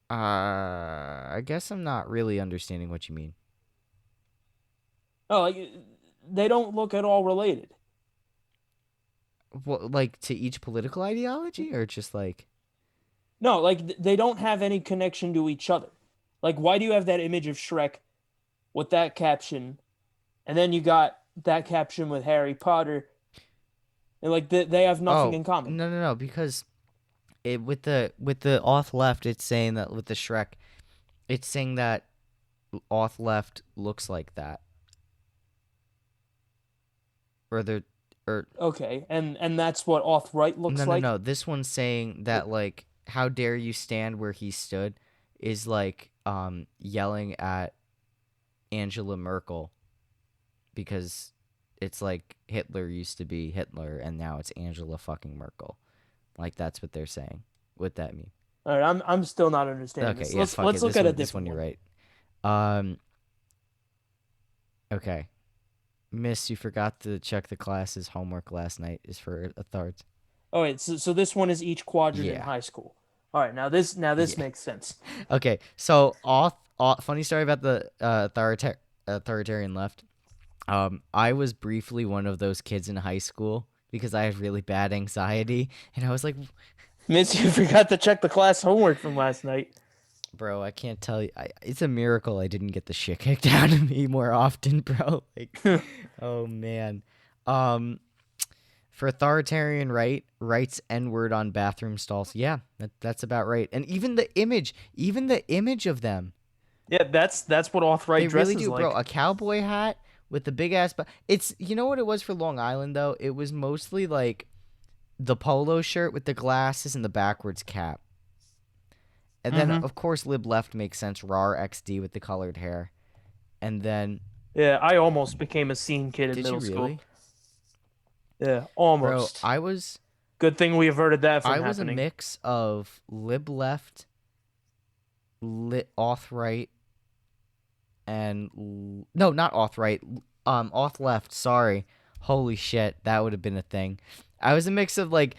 I guess I'm not really understanding what you mean. Oh, like they don't look at all related. What, like, to each political ideology, or just like, No, like they don't have any connection to each other. Like, why do you have that image of Shrek with that caption, and then you got that caption with Harry Potter, and like they have nothing oh, in common. no, because with the auth left, it's saying that with the Shrek, it's saying that auth left looks like that, or the or Okay, and that's what auth right looks like. no. This one's saying that, like, how dare you stand where he stood, is like yelling at Angela Merkel because it's like Hitler used to be Hitler and now it's Angela fucking Merkel. Like, that's what they're saying with that meme. All right, I'm still not understanding Okay, this. yeah, Let's fuck let's it. look This at a one, this one, different you're one. right. Um, okay, Miss, you forgot to check the class's homework last night. Is for authorities. Oh wait, so this one is each quadrant in Yeah, high school. All right, now this yeah. makes sense. Okay, so funny story about the authoritarian left. I was briefly one of those kids in high school because I had really bad anxiety, and I was like, Miss, you forgot to check the class homework from last night. bro, I can't tell you. It's a miracle I didn't get the shit kicked out of me more often, bro. Like, oh man. Um, for authoritarian right, writes N word on bathroom stalls. Yeah, that's about right. And even the image of them, Yeah, that's what auth they right really dresses do, bro. like. A cowboy hat with the big ass. But it's, you know what it was for Long Island though. It was mostly like the polo shirt with the glasses and the backwards cap. And then, Mm-hmm. of course, Lib Left makes sense. RAR XD with the colored hair. And then, Yeah, I almost became a scene kid in did you middle school. really? Yeah, Bro, almost. Good thing we averted that from I was a happening. mix of Lib Left, Auth Right, and no, not Auth Right, Auth Left. Sorry, holy shit, that would have been a thing. I was a mix of like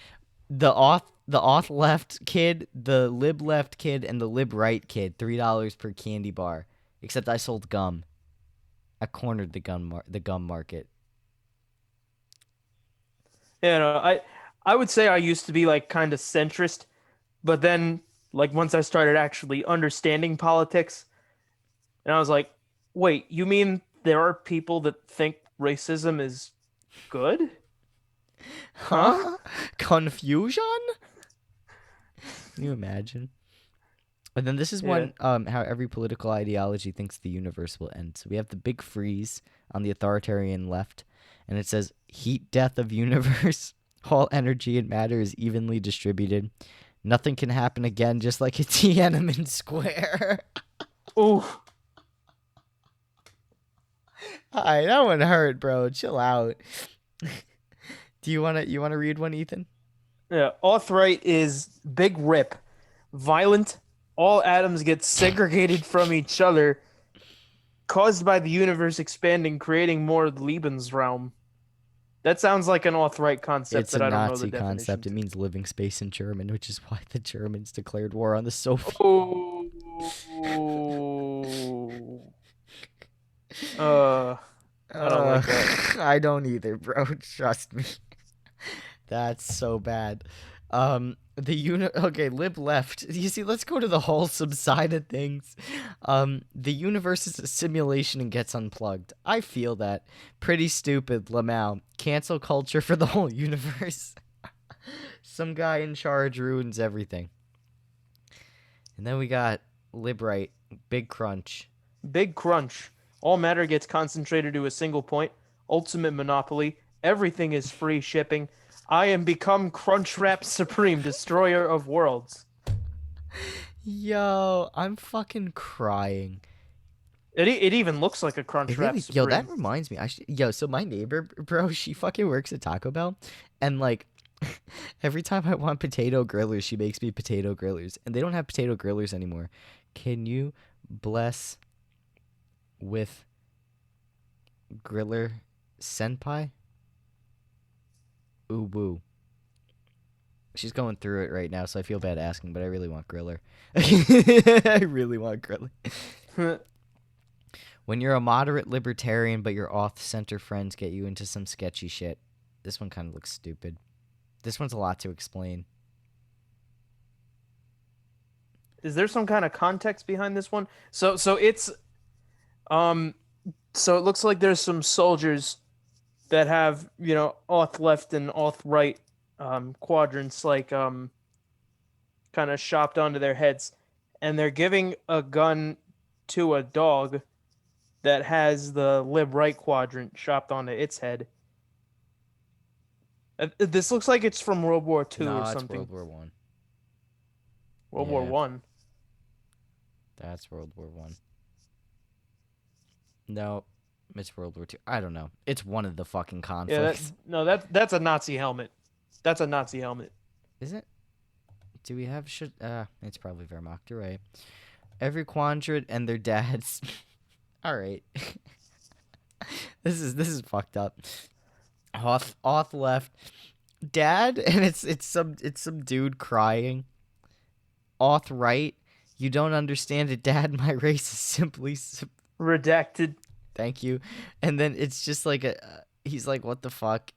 the Auth Left kid, the Lib Left kid, and the Lib Right kid. $3 per candy bar. Except I sold gum. I cornered the gum market. Yeah, no, I would say I used to be like kind of centrist, but then like once I started actually understanding politics, and I was like, wait, you mean there are people that think racism is good? Huh? Huh? Confusion? Can you imagine? And then this is Yeah. one how every political ideology thinks the universe will end. So we have the big freeze on the authoritarian left, and it says heat death of universe. All energy and matter is evenly distributed. Nothing can happen again, just like a Tiananmen Square. Oh, Hi, that one hurt, bro. Chill out. Do you wanna read one, Ethan? yeah. Authright is big rip, violent. All atoms get segregated from each other, caused by the universe expanding, creating more Lebensraum. That sounds like an alt-right concept It's a that I don't know the Nazi definition concept. It to. means living space in German, which is why the Germans declared war on the Soviets. Oh. Uh, I don't Uh, like that. I don't either, bro. Trust me. That's so bad. Okay, lib left. You see, let's go to the wholesome side of things. The universe is a simulation and gets unplugged. I feel that. Pretty stupid, Lamau. Cancel culture for the whole universe. Some guy in charge ruins everything. And then we got lib right. Big crunch. Big crunch. All matter gets concentrated to a single point. Ultimate monopoly. Everything is free shipping. I am become Crunchwrap Supreme, destroyer of worlds. Yo, I'm fucking crying. It even looks like a It Crunchwrap really, Supreme. yo, that reminds me. So my neighbor, bro, she fucking works at Taco Bell, and like, every time I want potato grillers, she makes me potato grillers, and they don't have potato grillers anymore. Can you bless with griller senpai? Ooh woo. She's going through it right now, so I feel bad asking, but I really want griller. I really want griller. When you're a moderate libertarian, but your off-center friends get you into some sketchy shit. This one kind of looks stupid. This one's a lot to explain. Is there some kind of context behind this one? So it's so it looks like there's some soldiers that have, auth left and auth right quadrants like kind of shopped onto their heads, and they're giving a gun to a dog that has the lib right quadrant chopped onto its head. This looks like it's from World War II No, or it's something. World War One. World War Yeah. One. That's World War One. No, it's World War Two. I don't know. It's one of the fucking Yeah, conflicts. that's a Nazi helmet. That's a Nazi helmet. Is it? Do we have it's probably Wehrmacht. You're right. Every quadrant and their dads. All right. This is fucked up. Off left, dad, and it's some dude crying. Off right, you don't understand it, dad. My race is simply. Redacted. Thank you. And then it's just like he's like, what the fuck?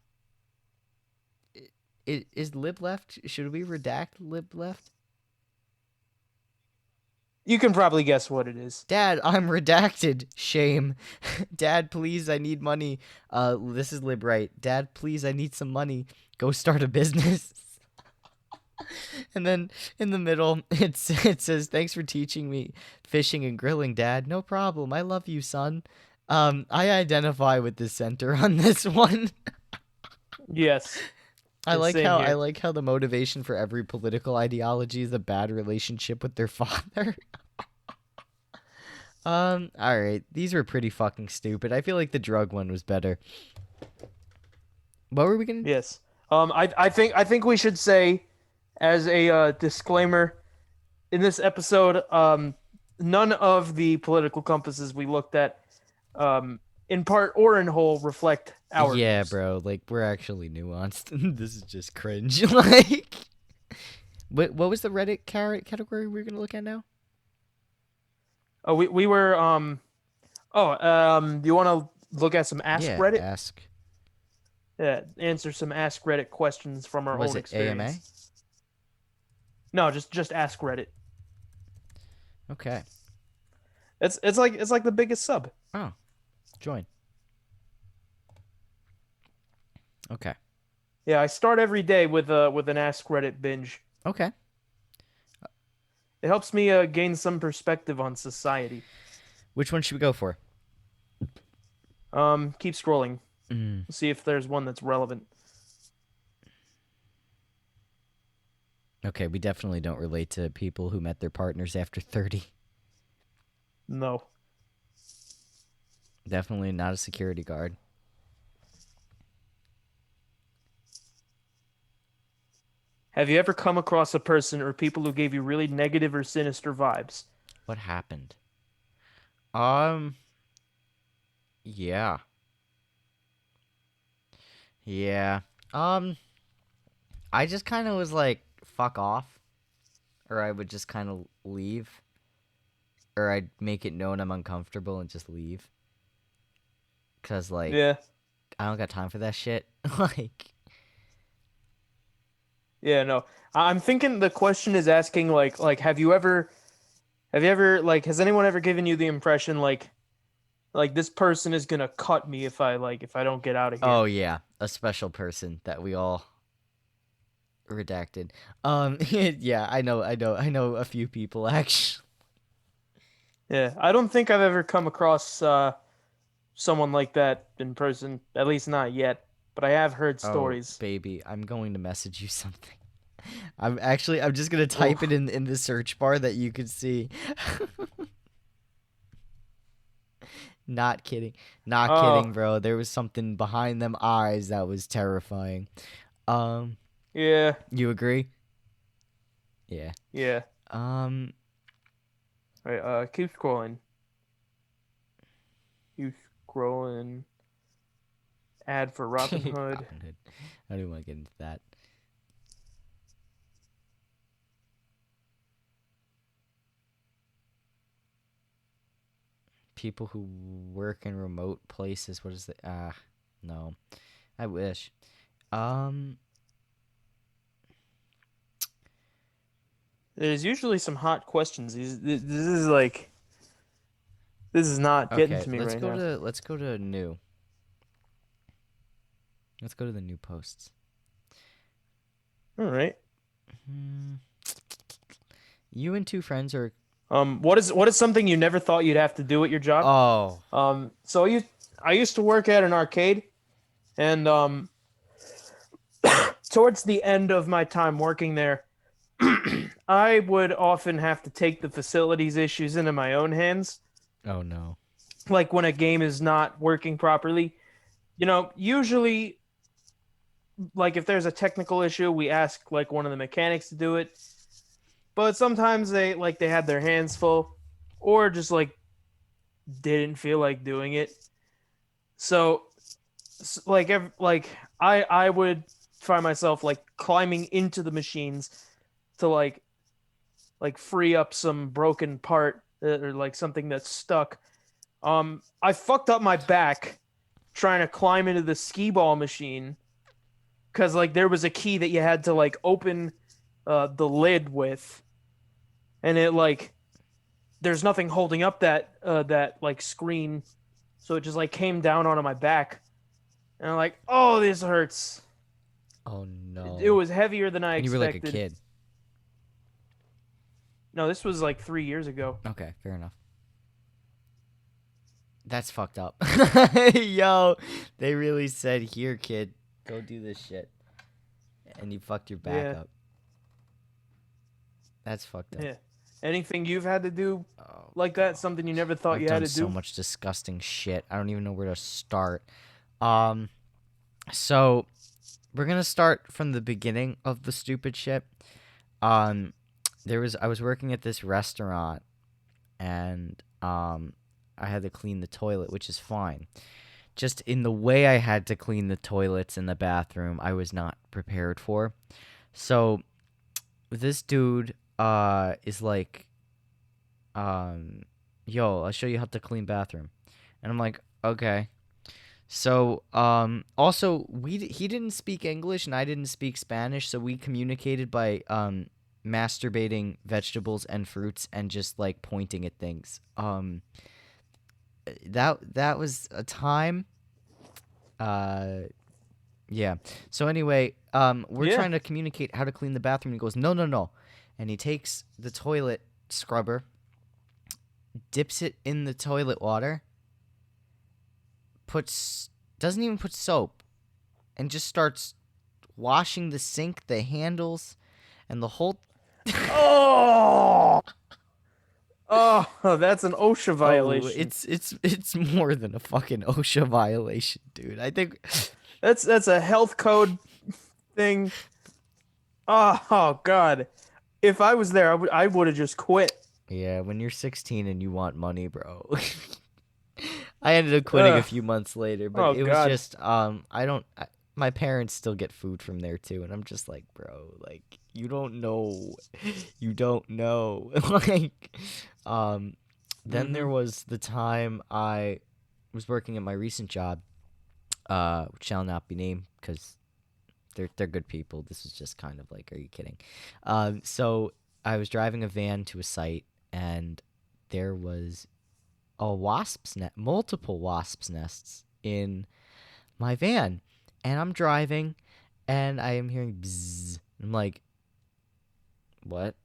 Is lib left? Should we redact lib left? You can probably guess what it is. Dad, I'm redacted. Shame. Dad, please, I need money. This is lib right. Dad, please, I need some money. Go start a business. And then in the middle, it says, thanks for teaching me fishing and grilling, Dad. No problem. I love you, son. I identify with the center on this one. Yes. I Same like here. how the motivation for every political ideology is a bad relationship with their father. All right. These were pretty fucking stupid. I feel like the drug one was better. What were we gonna? Yes. I think we should say, as a disclaimer, in this episode, none of the political compasses we looked at, in part or in whole, reflect our Yeah, views. bro. Like we're actually nuanced. This is just cringe. Like, what was the Reddit category we were gonna look at now? Oh, we were do you want to look at some Yeah, AskReddit? ask. Yeah, answer some AskReddit questions from our Was own it experience. AMA? No, just AskReddit. Okay. It's like the biggest sub. Oh, join. Okay. Yeah, I start every day with an AskReddit binge. Okay. It helps me gain some perspective on society. Which one should we go for? Keep scrolling. Mm. See if there's one that's relevant. Okay, we definitely don't relate to people who met their partners after 30. No. Definitely not a security guard. Have you ever come across a person or people who gave you really negative or sinister vibes? What happened? Yeah. Yeah. Um, I just kind of was like, fuck off, or I would just kind of leave, or I'd make it known I'm uncomfortable and just leave. Cause like Yeah. I don't got time for that shit. Like, Yeah, no. I'm thinking the question is asking like have you ever like has anyone ever given you the impression like this person is gonna cut me if I don't get out of oh here? yeah, a special person that we all redacted. Yeah, I know a few people actually. Yeah, I don't think I've ever come across someone like that in person, at least not yet, but I have heard Oh stories. baby, I'm going to message you something. I'm just gonna type it Oh, in the search bar that you could see. Not kidding. Not oh, kidding, bro. There was something behind them eyes that was terrifying. Um, yeah, you agree? Yeah. yeah. Um, All right, keep scrolling. Keep scrolling. Ad for Robin Hood. Robin Hood. I don't even want to get into that. People who work in remote places. What is it? No. I wish. Um, There's usually some hot questions. This is not getting okay, to me right now. let's go to new. Let's go to the new posts. All right. Hmm. You and two friends are. What is something you never thought you'd have to do at your job? Oh, I used to work at an arcade, and towards the end of my time working there, I would often have to take the facilities issues into my own hands. oh no. Like when a game is not working properly, usually like if there's a technical issue, we ask like one of the mechanics to do it. But sometimes they had their hands full, or just like didn't feel like doing it. So I would find myself like climbing into the machines to like free up some broken part or like something that's stuck. I fucked up my back trying to climb into the skee ball machine because like there was a key that you had to like open the lid with, and it like there's nothing holding up that like screen, so it just like came down onto my back, and I'm like, oh, this hurts. Oh It no. was heavier than I And you were like a expected. kid. No, this was like 3 years ago. Okay, fair enough. That's fucked up. Yo, they really said, "Here, kid, go do this shit," and you fucked your back Yeah, up. That's fucked up. yeah. Anything you've had to do Oh, like that? bro. Something you never thought I've you had done to so do? much disgusting shit. I don't even know where to start. Um, so we're gonna start from the beginning of the stupid shit. Um, I was working at this restaurant, and I had to clean the toilet, which is fine. Just in the way I had to clean the toilets in the bathroom, I was not prepared for. So this dude is like, yo, I'll show you how to clean bathroom. And I'm like, okay. So also he didn't speak English and I didn't speak Spanish, so we communicated by masturbating vegetables and fruits and just like pointing at things. That was a time. Uh yeah. So anyway, we're Yeah. trying to communicate how to clean the bathroom. He goes, no, no, no, and he takes the toilet scrubber, dips it in the toilet water, puts doesn't even put soap, and just starts washing the sink, the handles, and the whole. Oh, oh, that's an OSHA Oh, violation. it's more than a fucking OSHA violation, dude. I think. That's a health code thing. Oh God. If I was there, I would have just quit. Yeah, when you're 16 and you want money, bro. I ended up quitting a Ugh. few months later, but Oh it was God. just I don't. my parents still get food from there too, and I'm just like, bro, like you don't know, you don't know. Like, um, then there Mm-hmm. was the time I was working at my recent job, which shall not be named because they're good people. This is just kind of like, are you kidding? So I was driving a van to a site, and there was a wasp's net, multiple wasps nests in my van, and I'm driving, and I am hearing bzzz. I'm like, what?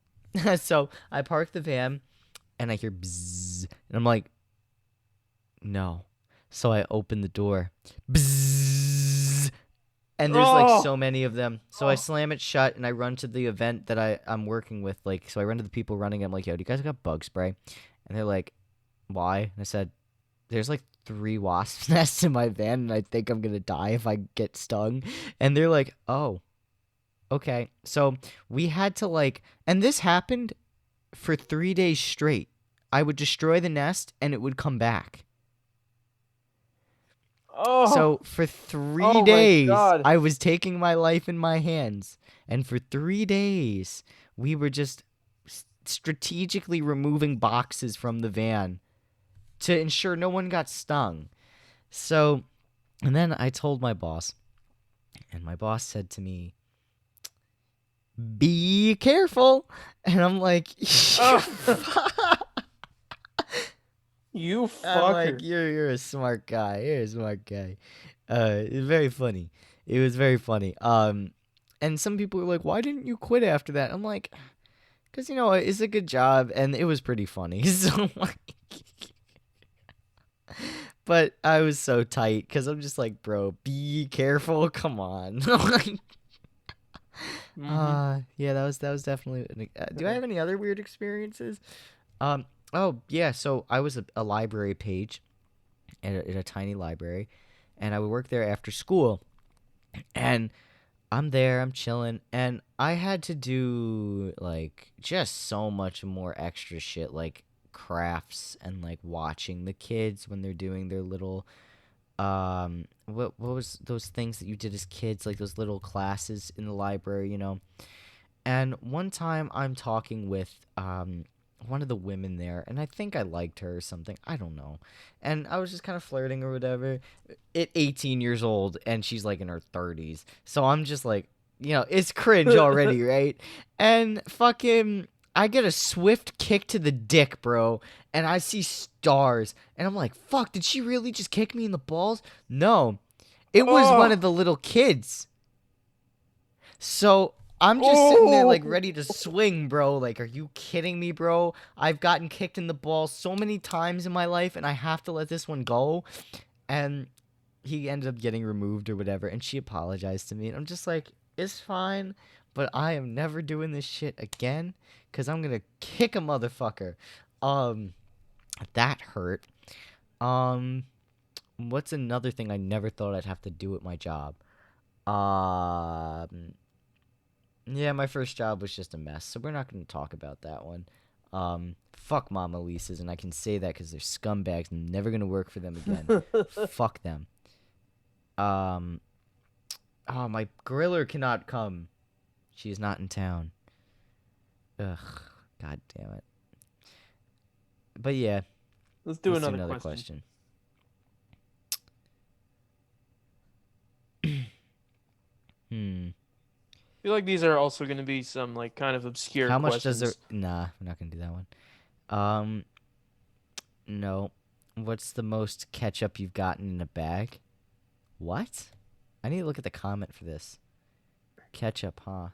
So I park the van, and I hear bzzz, and I'm like, no. So I open the door, bzzz, and there's like Oh, so many of them. So I oh, slam it shut, and I run to the event that I'm working with. Like, so I run to the people running it. I'm like, yo, do you guys got bug spray? And they're like, why? And I said, there's like 3 wasp nests in my van, and I think I'm gonna die if I get stung. And they're like, oh, okay. So we had to like, and this happened for 3 days straight. I would destroy the nest, and it would come back. oh, So for three oh my days, God. I was taking my life in my hands. And for 3 days, we were just strategically removing boxes from the van to ensure no one got stung. So, and then I told my boss, and my boss said to me, be careful. And I'm like, Oh, you I'm like, fucker. you're a smart guy. You're a smart guy. It's very funny. It was very funny. And some people were like, why didn't you quit after that? I'm like, because you know it's a good job, and it was pretty funny. So like, but I was so tight because I'm just like, bro, be careful. Come on. Like, Mm-hmm. yeah, that was definitely. Do I have any other weird experiences? Um, oh yeah, so I was a library page at a tiny library, and I would work there after school, and I'm there, I'm chilling, and I had to do like just so much more extra shit, like crafts and like watching the kids when they're doing their little what was those things that you did as kids, like those little classes in the library, you know. And one time I'm talking with one of the women there, and I think I liked her or something. I don't know. And I was just kind of flirting or whatever. At 18 years old, and she's like in her 30s. So I'm just like, it's cringe already, right? And fucking I get a swift kick to the dick, bro, and I see stars. And I'm like, "Fuck, did she really just kick me in the balls?" No. It was one Oh, of the little kids. So I'm just sitting there like oh, ready to swing, bro. Like, are you kidding me, bro? I've gotten kicked in the balls so many times in my life, and I have to let this one go. And he ended up getting removed or whatever, and she apologized to me. And I'm just like, it's fine, but I am never doing this shit again because I'm gonna kick a motherfucker. Um, that hurt. Um, what's another thing I never thought I'd have to do at my job? Um, Yeah, my first job was just a mess, so we're not going to talk about that one. Fuck Mama Lisa's, and I can say that because they're scumbags and I'm never going to work for them again. Fuck them. Um, oh, my griller cannot come. She is not in town. Ugh, god damn it. But yeah, let's do let's do another another question. question. Hmm. I feel like these are also going to be some like kind of obscure How much does there? questions. Nah, we're not going to do that one. Um, no. What's the most ketchup you've gotten in a bag? What? I need to look at the comment for this. Ketchup, huh?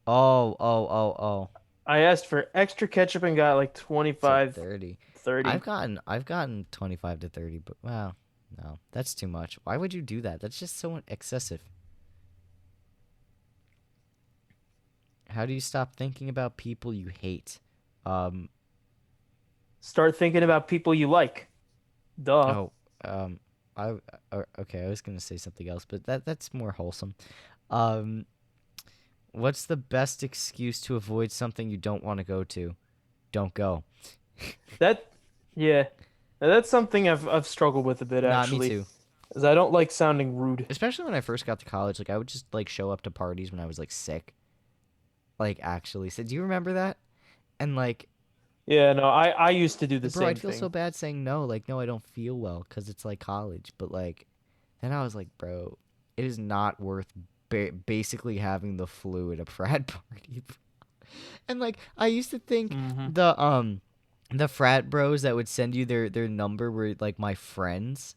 Oh, oh, oh, oh. I asked for extra ketchup and got like Said 25, 30. 30. I've gotten 25 to 30, but wow. No, that's too much. Why would you do that? That's just so excessive. How do you stop thinking about people you hate? Um, Start thinking about people you like. Duh. oh, um, I okay, I was gonna say something else, but that's more wholesome. Um, what's the best excuse to avoid something you don't want to go to? Don't go. That, yeah. Now, that's something I've struggled with a bit Nah, me actually. too. Because I don't like sounding rude. Especially when I first got to college, like I would just like show up to parties when I was like sick. Like actually, so do you remember that? And like, Yeah, no, I used to do the bro, I'd same feel so thing. bad saying no. Like, no, I don't feel well because it's like college. But like, then I was like, bro, it is not worth basically having the flu at a frat party. And like, I used to think Hmm. the frat bros that would send you their number were like my friends,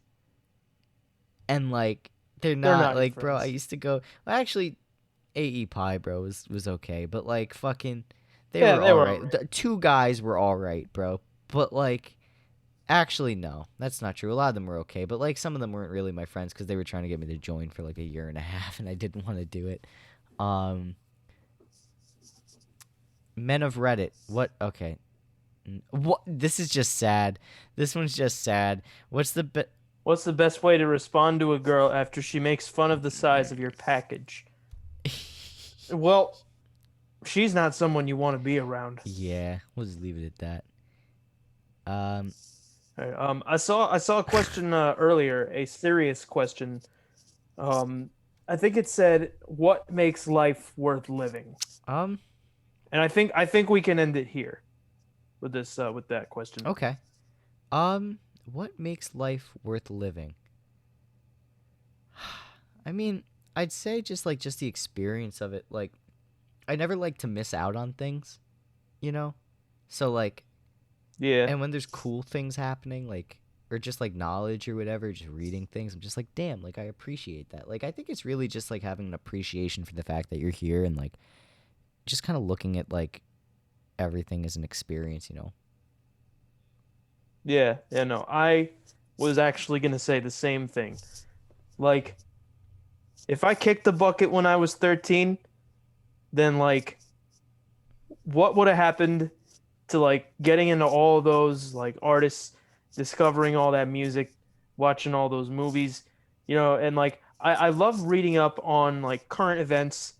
and like they're They're not. not your Like, bro, I friends. used to go. Well, actually, AE Pie, bro, was okay, but like fucking, they Yeah, were they all were right. alright. The two guys were all right, bro. But like, actually, no, that's not true. A lot of them were okay, but like some of them weren't really my friends because they were trying to get me to join for like a year and a half, and I didn't want to do it. Um, Men of Reddit. What? Okay. What? This is just sad. This one's just sad. What's the What's the best way to respond to a girl after she makes fun of the size of your package? Well, she's not someone you want to be around. Yeah, we'll just leave it at that. Um, Alright, I saw a question earlier, a serious question. Um, I think it said, "What makes life worth living?" um, And I think we can end it here with this with that question. okay. What makes life worth living? I mean, I'd say just the experience of it. Like, I never like to miss out on things, you know? So like, Yeah, and when there's cool things happening, like, or just like knowledge or whatever, just reading things, I'm just like, damn, like I appreciate that. Like, I think it's really just like having an appreciation for the fact that you're here and like just kind of looking at like everything as an experience, you know? yeah. No, I was actually gonna say the same thing. Like, if I kicked the bucket when I was 13, then like, what would have happened to like getting into all those like artists, discovering all that music, watching all those movies, and like I love reading up on like current events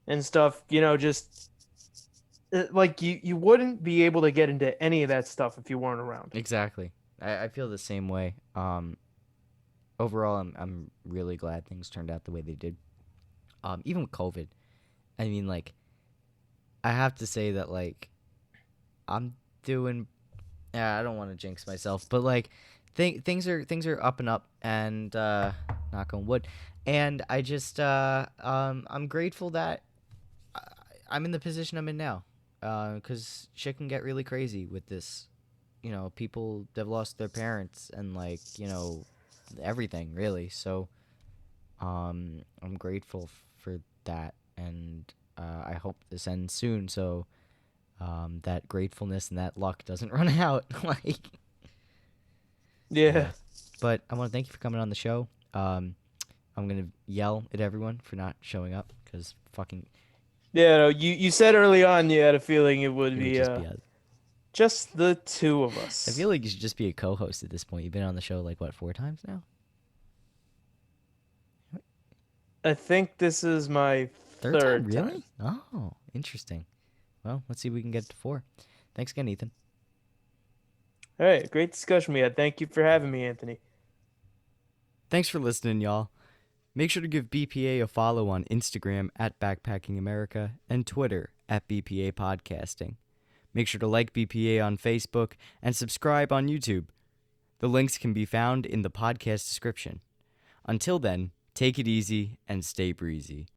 and stuff, just like you wouldn't be able to get into any of that stuff if you weren't around. Exactly. I feel the same way. Overall, I'm really glad things turned out the way they did. Even with COVID, I mean, like, I have to say that like I'm doing. Yeah, I don't want to jinx myself, but like, things are up and up, and knock on wood, and I just I'm grateful that I, I'm in the position I'm in now, because shit can get really crazy with this. You know, people have lost their parents and like everything really. So I'm grateful for that, and I hope this ends soon. So that gratefulness and that luck doesn't run out. Like, Yeah. yeah. But I want to thank you for coming on the show. I'm gonna yell at everyone for not showing up because fucking Yeah, no, you said early on you had a feeling it would it would be just be us. just the two of I us. feel like you should just be a co-host at this point. You've been on the show like what 4 times now? I think this is my Third time, third time. really? Oh, interesting. Well, let's see if we can get to 4. Thanks again, Ethan. All right, great discussion we had. Thank you for having me, Anthony. Thanks for listening, y'all. Make sure to give BPA a follow on Instagram at Backpacking America and Twitter at BPA Podcasting. Make sure to like BPA on Facebook and subscribe on YouTube. The links can be found in the podcast description. Until then, take it easy and stay breezy.